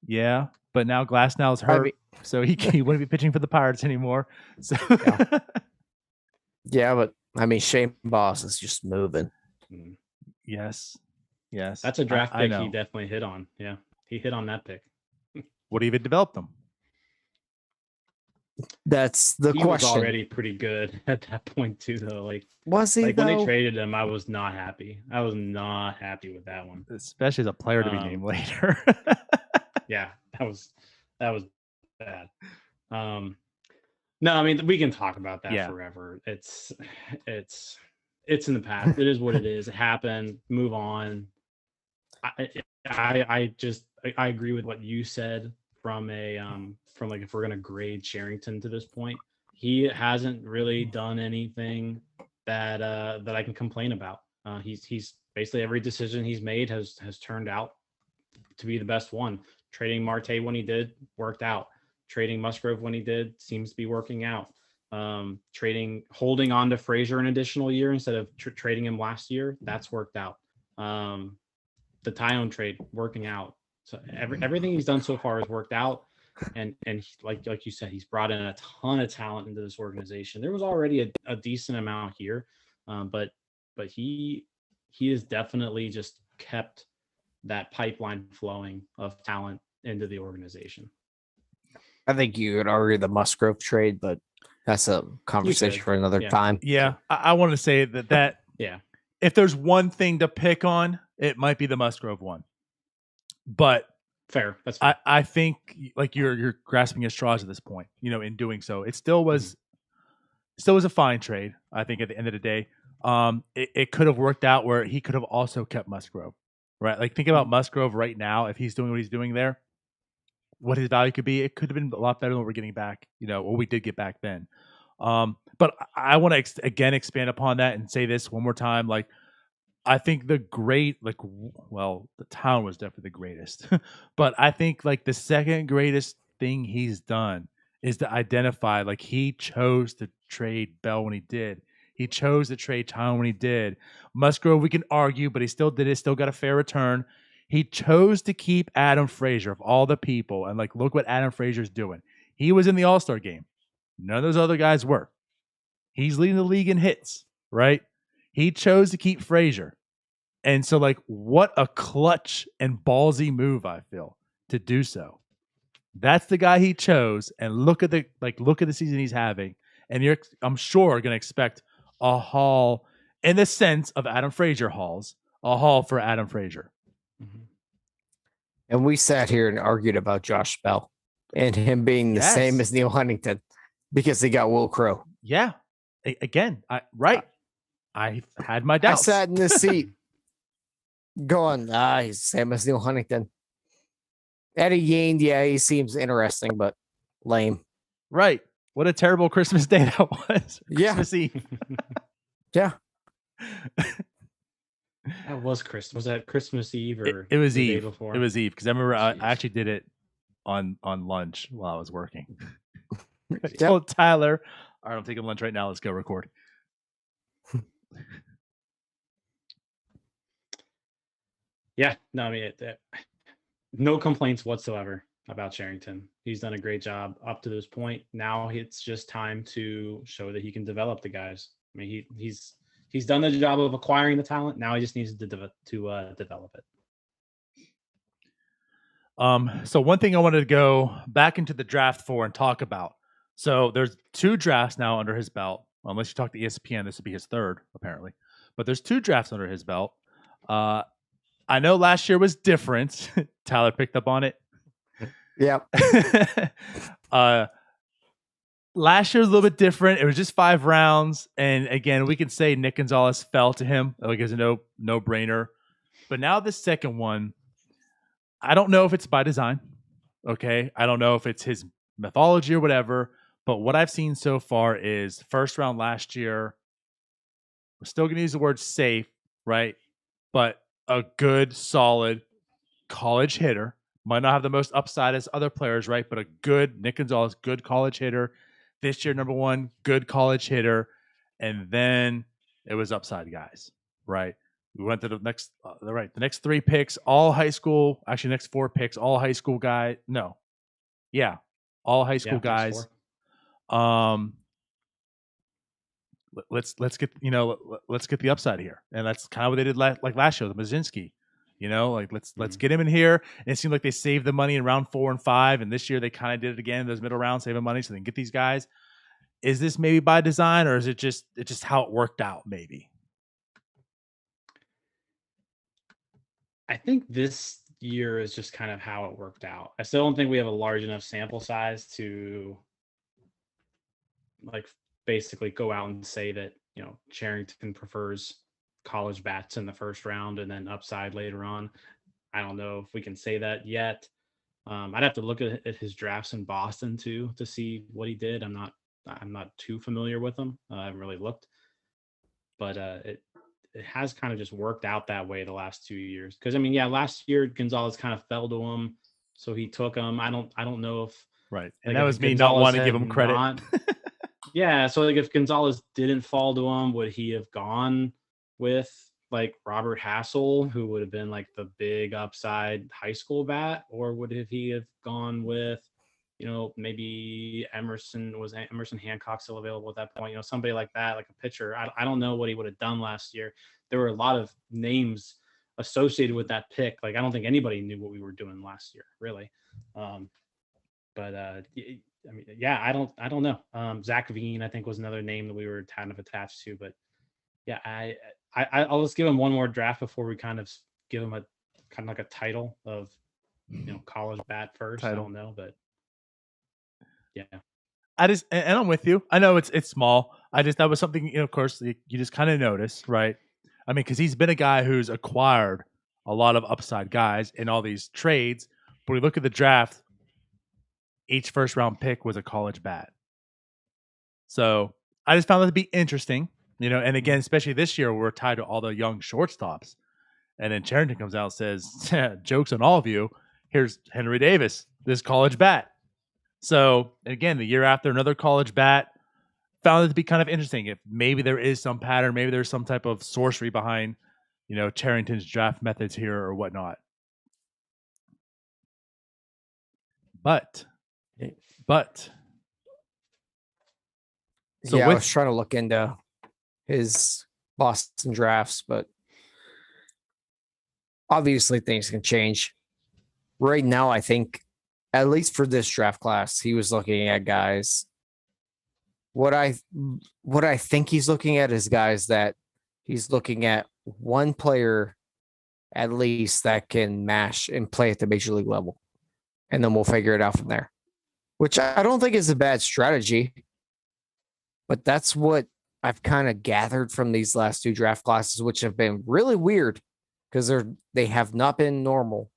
Yeah, but now Glasnow's hurt, so he wouldn't be pitching for the Pirates anymore. So yeah, but I mean, Shane Boss is just moving. Yes. That's a draft pick he definitely hit on. Yeah, he hit on that pick. Would he even develop them? That's the question. He was already pretty good at that point too, though. Like, was he? Like when they traded him, I was not happy. I was not happy with that one, especially as a player to be named later. Yeah, that was bad. No, I mean, we can talk about that forever. It's in the past. It is what it is. It happened. Move on. I agree with what you said from like, if we're gonna grade Cherington to this point, he hasn't really done anything that I can complain about. He's basically, every decision he's made has turned out to be the best one. Trading Marte when he did worked out. Trading Musgrove when he did seems to be working out. Holding on to Frazier an additional year instead of trading him last year, that's worked out. The Tyone trade working out. So everything he's done so far has worked out. And like you said, he's brought in a ton of talent into this organization. There was already a decent amount here, but he has definitely just kept that pipeline flowing of talent into the organization. I think you could argue the Musgrove trade, but that's a conversation for another time. Yeah, I want to say that if there's one thing to pick on, it might be the Musgrove one. But fair. That's fair. I think like you're grasping at straws at this point. You know, in doing so, it still was a fine trade. I think at the end of the day, it could have worked out where he could have also kept Musgrove, right? Like think about Musgrove right now. If he's doing what he's doing there, what his value could be, it could have been a lot better than what we're getting back. You know, what we did get back then. But I want to again expand upon that and say this one more time. Like, I think the Town was definitely the greatest, but I think like the second greatest thing he's done is to identify, like, he chose to trade Bell when he did. He chose to trade Town when he did. Musgrove, we can argue, but he still did it, still got a fair return. He chose to keep Adam Frazier of all the people. And like, look what Adam Frazier's doing. He was in the All-Star game. None of those other guys were. He's leading the league in hits, right? He chose to keep Frazier. And so like, what a clutch and ballsy move, I feel, to do so. That's the guy he chose. And look at the season he's having. And I'm sure going to expect a haul in the sense of Adam Frazier hauls, a haul for Adam Frazier. And we sat here and argued about Josh Bell and him being the same as Neil Huntington because he got Will Crow. Yeah. Again, I had my doubts. I sat in this seat going, he's the same as Neil Huntington. Eddie Yain, he seems interesting, but lame. Right. What a terrible Christmas day that was. Christmas Eve. Yeah. That was Christmas. Was that Christmas Eve or it was the Eve? Day before? It was Eve because I remember I actually did it on lunch while I was working. I told Tyler, "All right, I'm taking lunch right now. Let's go record." Yeah, no, I mean, no complaints whatsoever about Cherington. He's done a great job up to this point. Now it's just time to show that he can develop the guys. I mean, he's done the job of acquiring the talent. Now he just needs to develop it. So one thing I wanted to go back into the draft for and talk about. So there's 2 drafts now under his belt. Unless you talk to ESPN, this would be his 3rd, apparently. But there's 2 drafts under his belt. I know last year was different. Tyler picked up on it. Yeah. Last year was a little bit different. It was just 5 rounds. And again, we can say Nick Gonzalez fell to him. Like it's a no-brainer. But now this second one, I don't know if it's by design. Okay. I don't know if it's his mythology or whatever. But what I've seen so far is first round last year. We're still going to use the word safe, right? But a good, solid college hitter. Might not have the most upside as other players, right? But a good Nick Gonzalez, good college hitter. This year, number 1, good college hitter. And then it was upside guys, right? We went to the next, the next 3 picks, all high school. Actually, next 4 picks, all high school guys. No, yeah, all high school guys. Let's get let's get the upside here, and that's kind of what they did like last year, the Mazinski. Let's get him in here. And it seemed like they saved the money in round 4 and 5, and this year they kind of did it again in those middle rounds, saving money so they can get these guys. Is this maybe by design, or is it just how it worked out? Maybe. I think this year is just kind of how it worked out. I still don't think we have a large enough sample size to like basically go out and say that, Cherington prefers college bats in the first round and then upside later on. I don't know if we can say that yet. I'd have to look at his drafts in Boston too to see what he did. I'm not too familiar with him. I haven't really looked, but it has kind of just worked out that way the last 2 years. Because last year Gonzalez kind of fell to him, so he took him. I don't know if right, and that was me not wanting to give him credit. Yeah, so like if Gonzalez didn't fall to him, would he have gone with like Robert Hassel, who would have been like the big upside high school bat, or would he have gone with, maybe Emerson Hancock still available at that point? Somebody like that, like a pitcher. I don't know what he would have done last year. There were a lot of names associated with that pick. Like I don't think anybody knew what we were doing last year, really. I don't know. Zach Veen, I think, was another name that we were kind of attached to, but yeah, I'll just give him one more draft before we kind of give him a kind of like a title of, college bat first. Title. I don't know, but yeah. And I'm with you. I know it's small. That was something, of course, you just kind of notice, right? I mean, because he's been a guy who's acquired a lot of upside guys in all these trades. But we look at the draft, each first round pick was a college bat. So I just found that to be interesting, and again, especially this year, we're tied to all the young shortstops. And then Cherington comes out and says, jokes on all of you. Here's Henry Davis, this college bat. So again, the year after, another college bat. Found it to be kind of interesting. If maybe there is some pattern, maybe there's some type of sorcery behind, Cherington's draft methods here or whatnot. But I was trying to look into his Boston drafts, but obviously things can change. Right now, I think, at least for this draft class, he was looking at guys. What I think he's looking at is guys that he's looking at one player at least that can mash and play at the major league level. And then we'll figure it out from there, which I don't think is a bad strategy. But that's what I've kind of gathered from these last 2 draft classes, which have been really weird because they have not been normal.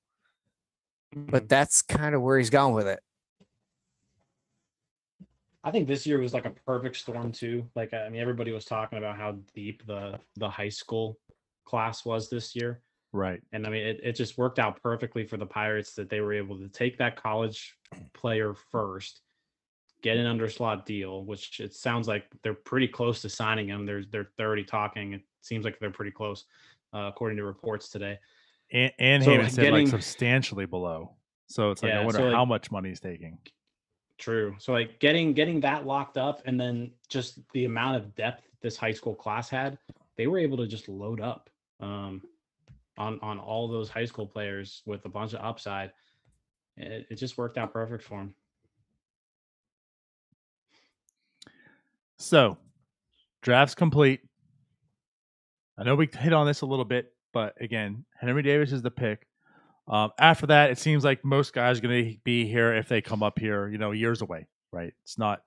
But that's kind of where he's gone with it. I think this year was like a perfect storm too. Like, everybody was talking about how deep the high school class was this year. Right. And it just worked out perfectly for the Pirates that they were able to take that college player first, get an underslot deal, which it sounds like they're pretty close to signing him. They're already talking. It seems like they're pretty close, according to reports today. And so Heyman said like substantially below. So it's like, I wonder how much money he's taking. True. So like getting that locked up, and then just the amount of depth this high school class had, they were able to just load up on all those high school players with a bunch of upside. it just worked out perfect for him. So, draft's complete. I know we hit on this a little bit, but again, Henry Davis is the pick. After that, it seems like most guys are going to be here if they come up here, years away, right? It's not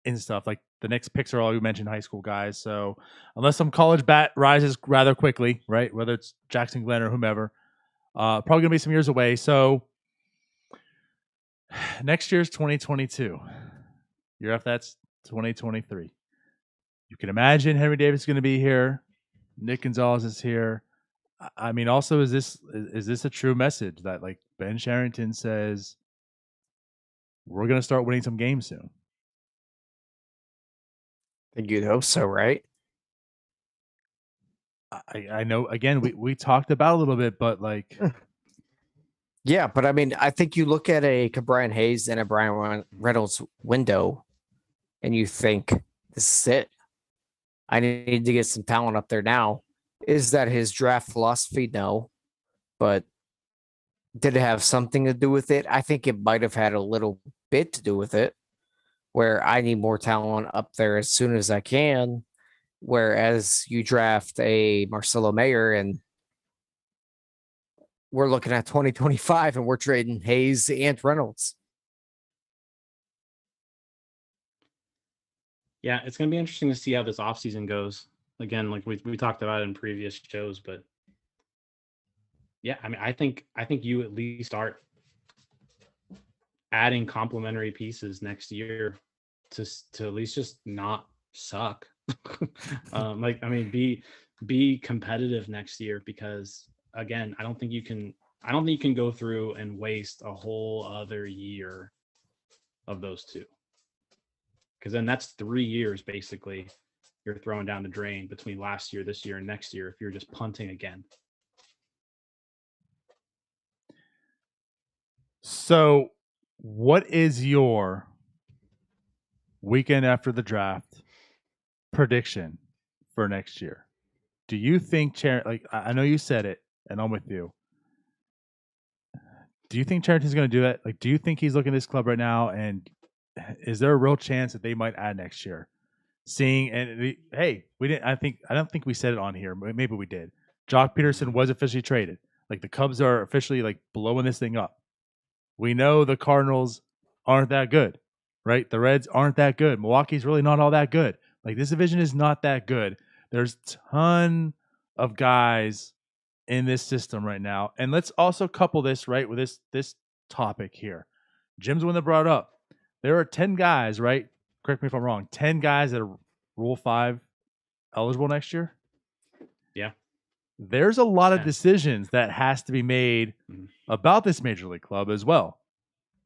in stuff. Like the next picks are all you mentioned high school guys. So unless some college bat rises rather quickly, right? Whether it's Jackson Glenn or whomever, probably going to be some years away. So next year's 2022. Year after that's 2023. You can imagine Henry Davis is going to be here. Nick Gonzalez is here. I mean, also, is this a true message that like Ben Cherington says we're going to start winning some games soon? I think you'd hope so, right? I know. Again, we talked about a little bit, but like, yeah, but I mean, I think you look at a Brian Hayes and a Brian Reynolds window, and you think this is it. I need to get some talent up there now. Is that his draft philosophy? No. But did it have something to do with it? I think it might have had a little bit to do with it, where I need more talent up there as soon as I can. Whereas you draft a Marcelo Mayer and we're looking at 2025 and we're trading Hayes and Reynolds. Yeah, it's going to be interesting to see how this offseason goes. Again, like we talked about in previous shows, but yeah, I mean, I think you at least start adding complementary pieces next year to at least just not suck. Be competitive next year, because again, I don't think you can go through and waste a whole other year of those two. Because then that's 3 years basically you're throwing down the drain between last year, this year, and next year if you're just punting again. So what is your weekend after the draft prediction for next year? Do you think I know you said it and I'm with you. Do you think Charrington's going to do that? Like, do you think he's looking at this club right now, and is there a real chance that they might add next year? Hey, we didn't. I don't think we said it on here. Maybe we did. Jock Peterson was officially traded. Like the Cubs are officially like blowing this thing up. We know the Cardinals aren't that good, right? The Reds aren't that good. Milwaukee's really not all that good. Like this division is not that good. There's a ton of guys in this system right now. And let's also couple this right with this topic here. Jim's the one that brought it up. There are 10 guys, right? Correct me if I'm wrong. 10 guys that are Rule 5 eligible next year. Yeah. There's a lot of decisions that has to be made about this major league club as well.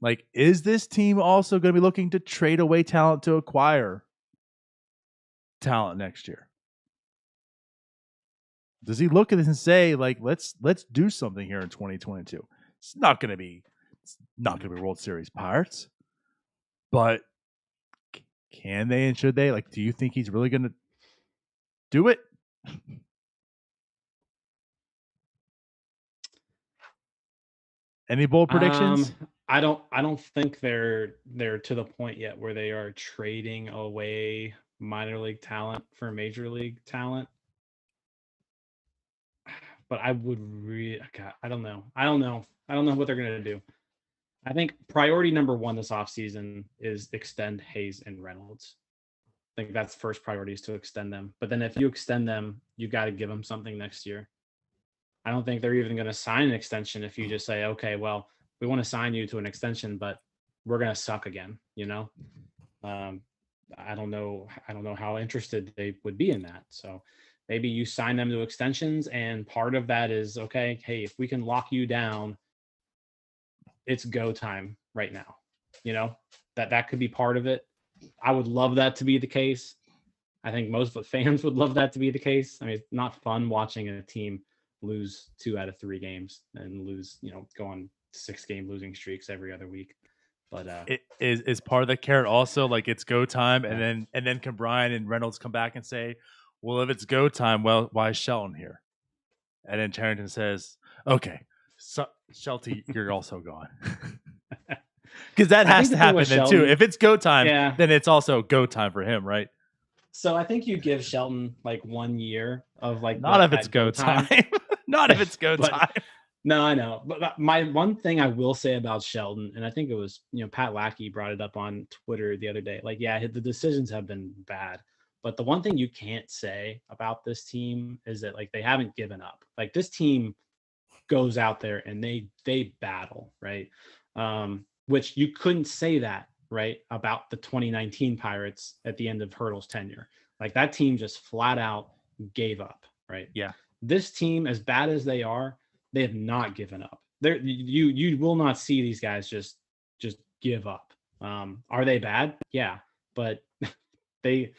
Like, is this team also going to be looking to trade away talent to acquire talent next year? Does he look at this and say, like, let's do something here in 2022? It's not going to be World Series Pirates, but can they and should they? Like, do you think he's really going to do it? Any bold predictions? I don't think they're to the point yet where they are trading away minor league talent for major league talent. But I would I don't know. I don't know what they're going to do. I think priority number one this offseason is extend Hayes and Reynolds. I think that's first priority, is to extend them. But then if you extend them, you got to give them something next year. I don't think they're even going to sign an extension if you just say, okay, well, we want to sign you to an extension, but we're going to suck again. I don't know how interested they would be in that. So maybe you sign them to extensions, and part of that is, okay, hey, if we can lock you down, it's go time right now. That could be part of it. I would love that to be the case. I think most fans would love that to be the case. I mean, it's not fun watching a team lose 2 out of 3 games and lose, go on 6-game losing streaks every other week. But it is part of the carrot also, like it's go time, yeah. and then can Brian and Reynolds come back and say, well, if it's go time, well, why is Shelton here? And then Cherington says, okay, so Shelty, you're also gone. Because that I has think to the thing happen with then too. Shelton- If it's go time, Yeah. then it's also go time for him, right? So I think you give Shelton like 1 year of like Not if that it's go time. time. Not if it's go But- time. No, I know. But my one thing I will say about Shelton, and I think it was, Pat Lackey brought it up on Twitter the other day. Like, yeah, the decisions have been bad. But the one thing you can't say about this team is that like they haven't given up. Like this team goes out there and they battle, right? Which you couldn't say that, right, about the 2019 Pirates at the end of Hurdle's tenure. Like that team just flat out gave up, right? Yeah. This team, as bad as they have not given up. There, you will not see these guys just give up. Are they bad? Yeah, but they're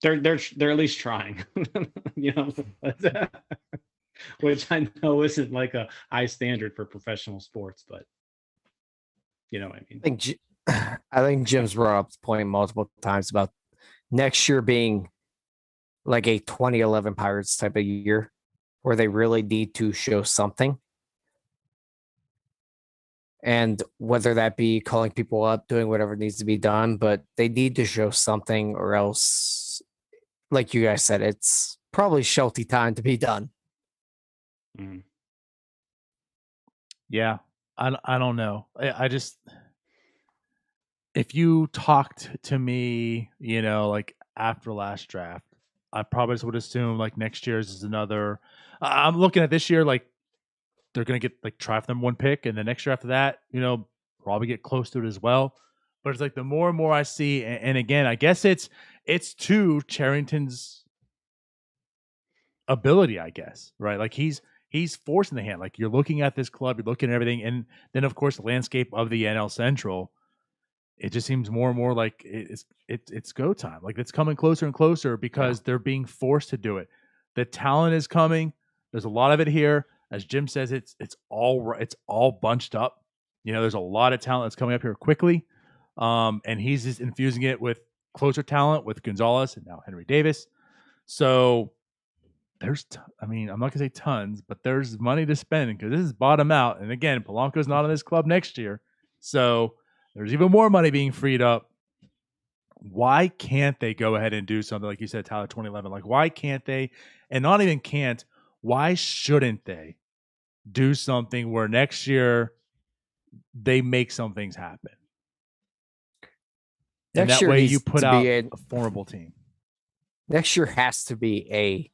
at least trying, which I know isn't like a high standard for professional sports, but you know what I mean. I think Jim's brought up the point multiple times about next year being like a 2011 Pirates type of year where they really need to show something. And whether that be calling people up, doing whatever needs to be done, but they need to show something or else, like you guys said, it's probably Shelty time to be done. Mm. Yeah. I don't know. I just, if you talked to me, like after last draft, I probably just would assume like next year's is another. I'm looking at this year like they're gonna get like try for them one pick, and the next year after that, probably get close to it as well. But it's like the more and more I see, and again, I guess it's to Cherington's ability, I guess, right? Like he's forcing the hand. Like you're looking at this club, you're looking at everything, and then of course the landscape of the NL Central. It just seems more and more like it's go time. Like it's coming closer and closer because they're being forced to do it. The talent is coming. There's a lot of it here. As Jim says, it's all bunched up. There's a lot of talent that's coming up here quickly, and he's just infusing it with closer talent with Gonzalez and now Henry Davis. So there's, I'm not gonna say tons, but there's money to spend because this is bottom out. And again, Polanco's not on this club next year, so there's even more money being freed up. Why can't they go ahead and do something like you said, Tyler, 2011? Like, why can't they? And not even can't. Why shouldn't they do something where next year they make some things happen? And Next that year way needs you put to out be a formidable team. Next year has to be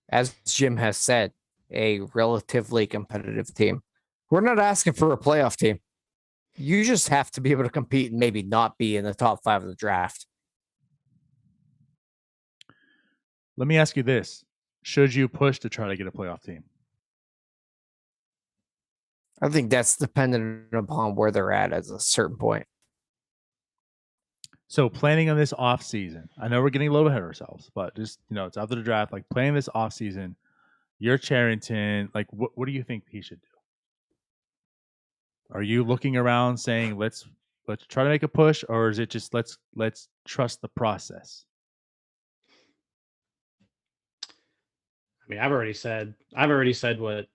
as Jim has said, a relatively competitive team. We're not asking for a playoff team. You just have to be able to compete and maybe not be in the top 5 of the draft. Let me ask you this. Should you push to try to get a playoff team? I think that's dependent upon where they're at a certain point. So planning on this off season, I know we're getting a little ahead of ourselves, but just, it's after the draft, like planning this off season, you're Cherington, like what do you think he should do? Are you looking around saying let's try to make a push, or is it just let's trust the process? I mean, I've already said what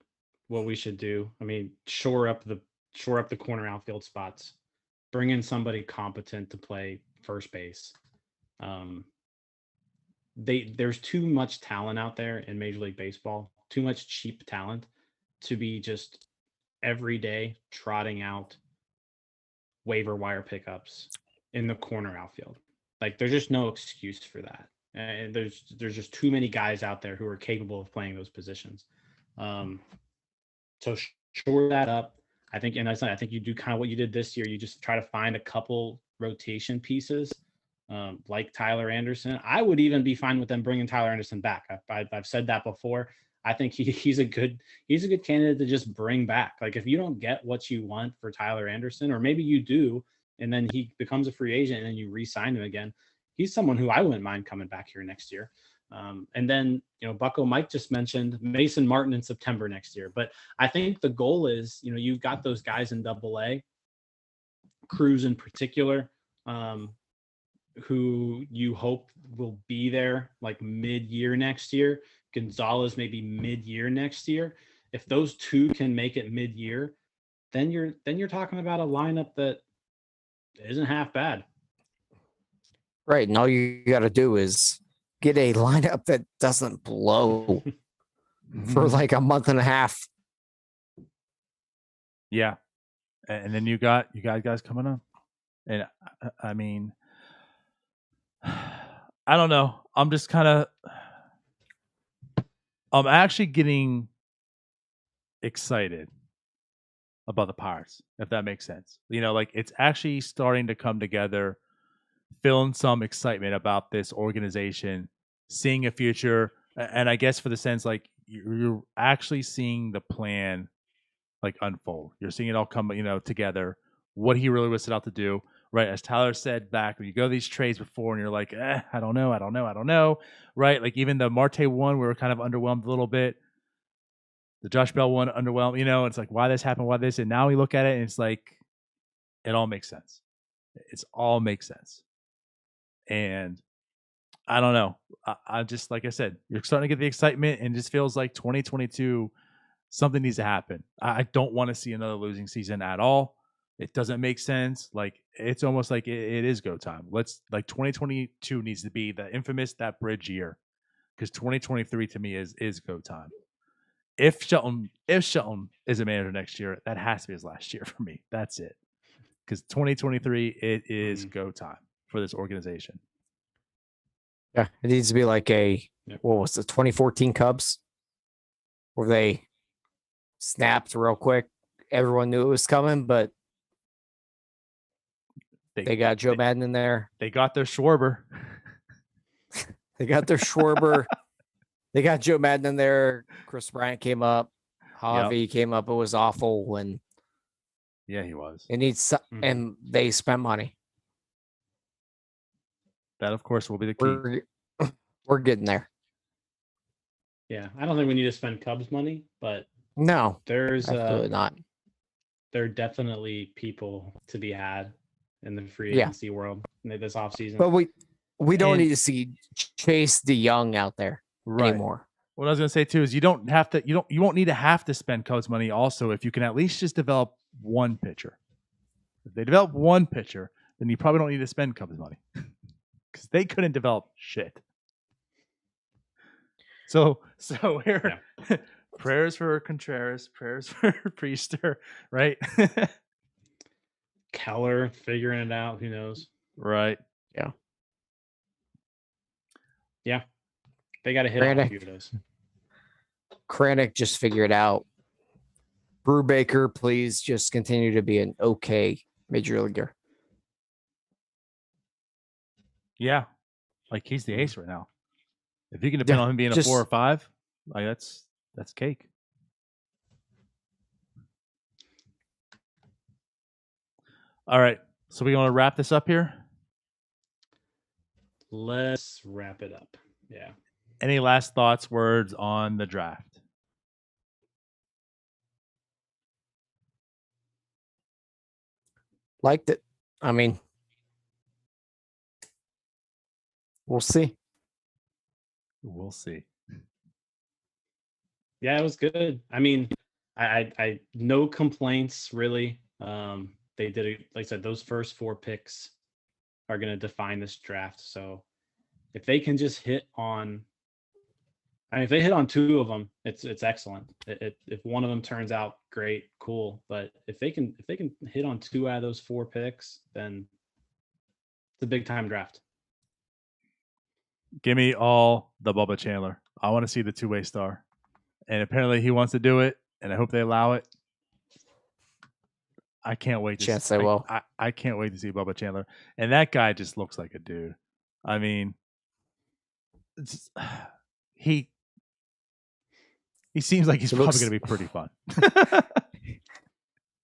we should do. I mean, shore up the corner outfield spots, bring in somebody competent to play first base. There's too much talent out there in Major League Baseball, too much cheap talent to be just every day trotting out waiver wire pickups in the corner outfield. Like there's just no excuse for that. And there's just too many guys out there who are capable of playing those positions. So shore that up. I think you do kind of what you did this year. You just try to find a couple rotation pieces, like Tyler Anderson. I would even be fine with them bringing Tyler Anderson back. I've said that before. I think he's a good candidate to just bring back. Like if you don't get what you want for Tyler Anderson, or maybe you do, and then he becomes a free agent and then you re-sign him again, he's someone who I wouldn't mind coming back here next year. And then, Bucko Mike just mentioned Mason Martin in September next year. But I think the goal is, you've got those guys in AA, Cruz in particular, who you hope will be there like mid-year next year. Gonzalez maybe mid-year next year. If those two can make it mid-year, then you're talking about a lineup that isn't half bad. Right. And all you got to do is get a lineup that doesn't blow for like a month and a half. Yeah. And then you got guys coming up. And I mean, I don't know. I'm just kind of, I'm actually getting excited about the Pirates, if that makes sense. You know, like it's actually starting to come together, feeling some excitement about this organization, seeing a future. And I guess for the sense, like you're actually seeing the plan like unfold. You're seeing it all come, together, what he really was set out to do. Right. As Tyler said back, when you go to these trades before and you're like, I don't know. Right. Like even the Marte one, we were kind of underwhelmed a little bit. The Josh Bell one underwhelmed, it's like, why this happened, why this? And now we look at it and it's like, it all makes sense. It's all makes sense. And I don't know. I just, like I said, you're starting to get the excitement and it just feels like 2022, something needs to happen. I don't want to see another losing season at all. It doesn't make sense. Like it's almost like it is go time. Let's like 2022 needs to be the infamous that bridge year, because 2023 to me is go time. If Shelton is a manager next year, that has to be his last year for me. That's it. Because 2023 it is go time for this organization. Yeah, it needs to be like what was the 2014 Cubs, where they snapped real quick. Everyone knew it was coming, but they got Joe Madden in there. They got their Schwarber. They got their Schwarber. They got Joe Madden in there. Chris Bryant came up. Javi came up. It was awful when. Yeah, he was. It needs and they spent money. That, of course, will be the key. We're getting there. Yeah, I don't think we need to spend Cubs money, but no, there's absolutely not. There are definitely people to be had in the free agency world this offseason. But we don't need to see Chase DeYoung out there anymore. What I was going to say too is you won't need to have to spend Cubs money also if you can at least just develop one pitcher. If they develop one pitcher, then you probably don't need to spend Cubs money because they couldn't develop shit. So here, prayers for Contreras, prayers for Priester, right? Keller figuring it out. Who knows? Right. Yeah. Yeah. They got to hit on a few of those. Kranick just figure it out. Brubaker, please just continue to be an okay major leaguer. Yeah. Like he's the ace right now. If you can depend on him being a 4 or 5, like that's cake. All right. So we want to wrap this up here? Let's wrap it up. Yeah. Any last thoughts, words on the draft? Liked it. I mean, we'll see. We'll see. Yeah, it was good. I mean, I no complaints really. They did it, like I said, those first 4 picks are going to define this draft. So if they can just hit on, if they hit on 2 of them, it's excellent. If one of them turns out great, cool. But if they can hit on 2 out of those 4 picks, then it's a big time draft. Give me all the Bubba Chandler. I want to see the 2-way star. And apparently he wants to do it, and I hope they allow it. I can't wait to see. I can't wait to see Bubba Chandler. And that guy just looks like a dude. I mean, he seems like he's probably going to be pretty fun.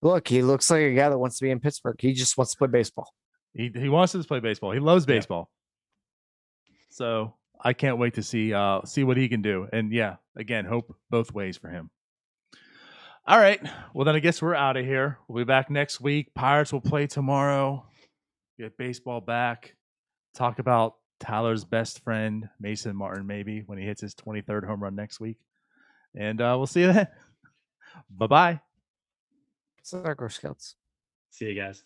Look, he looks like a guy that wants to be in Pittsburgh. He just wants to play baseball. He wants to play baseball. He loves baseball. So I can't wait to see what he can do. And yeah, again, hope both ways for him. All right. Well, then I guess we're out of here. We'll be back next week. Pirates will play tomorrow. Get baseball back. Talk about Tyler's best friend, Mason Martin, maybe, when he hits his 23rd home run next week. And we'll see you then. Bye-bye. Girl Scouts. See you guys.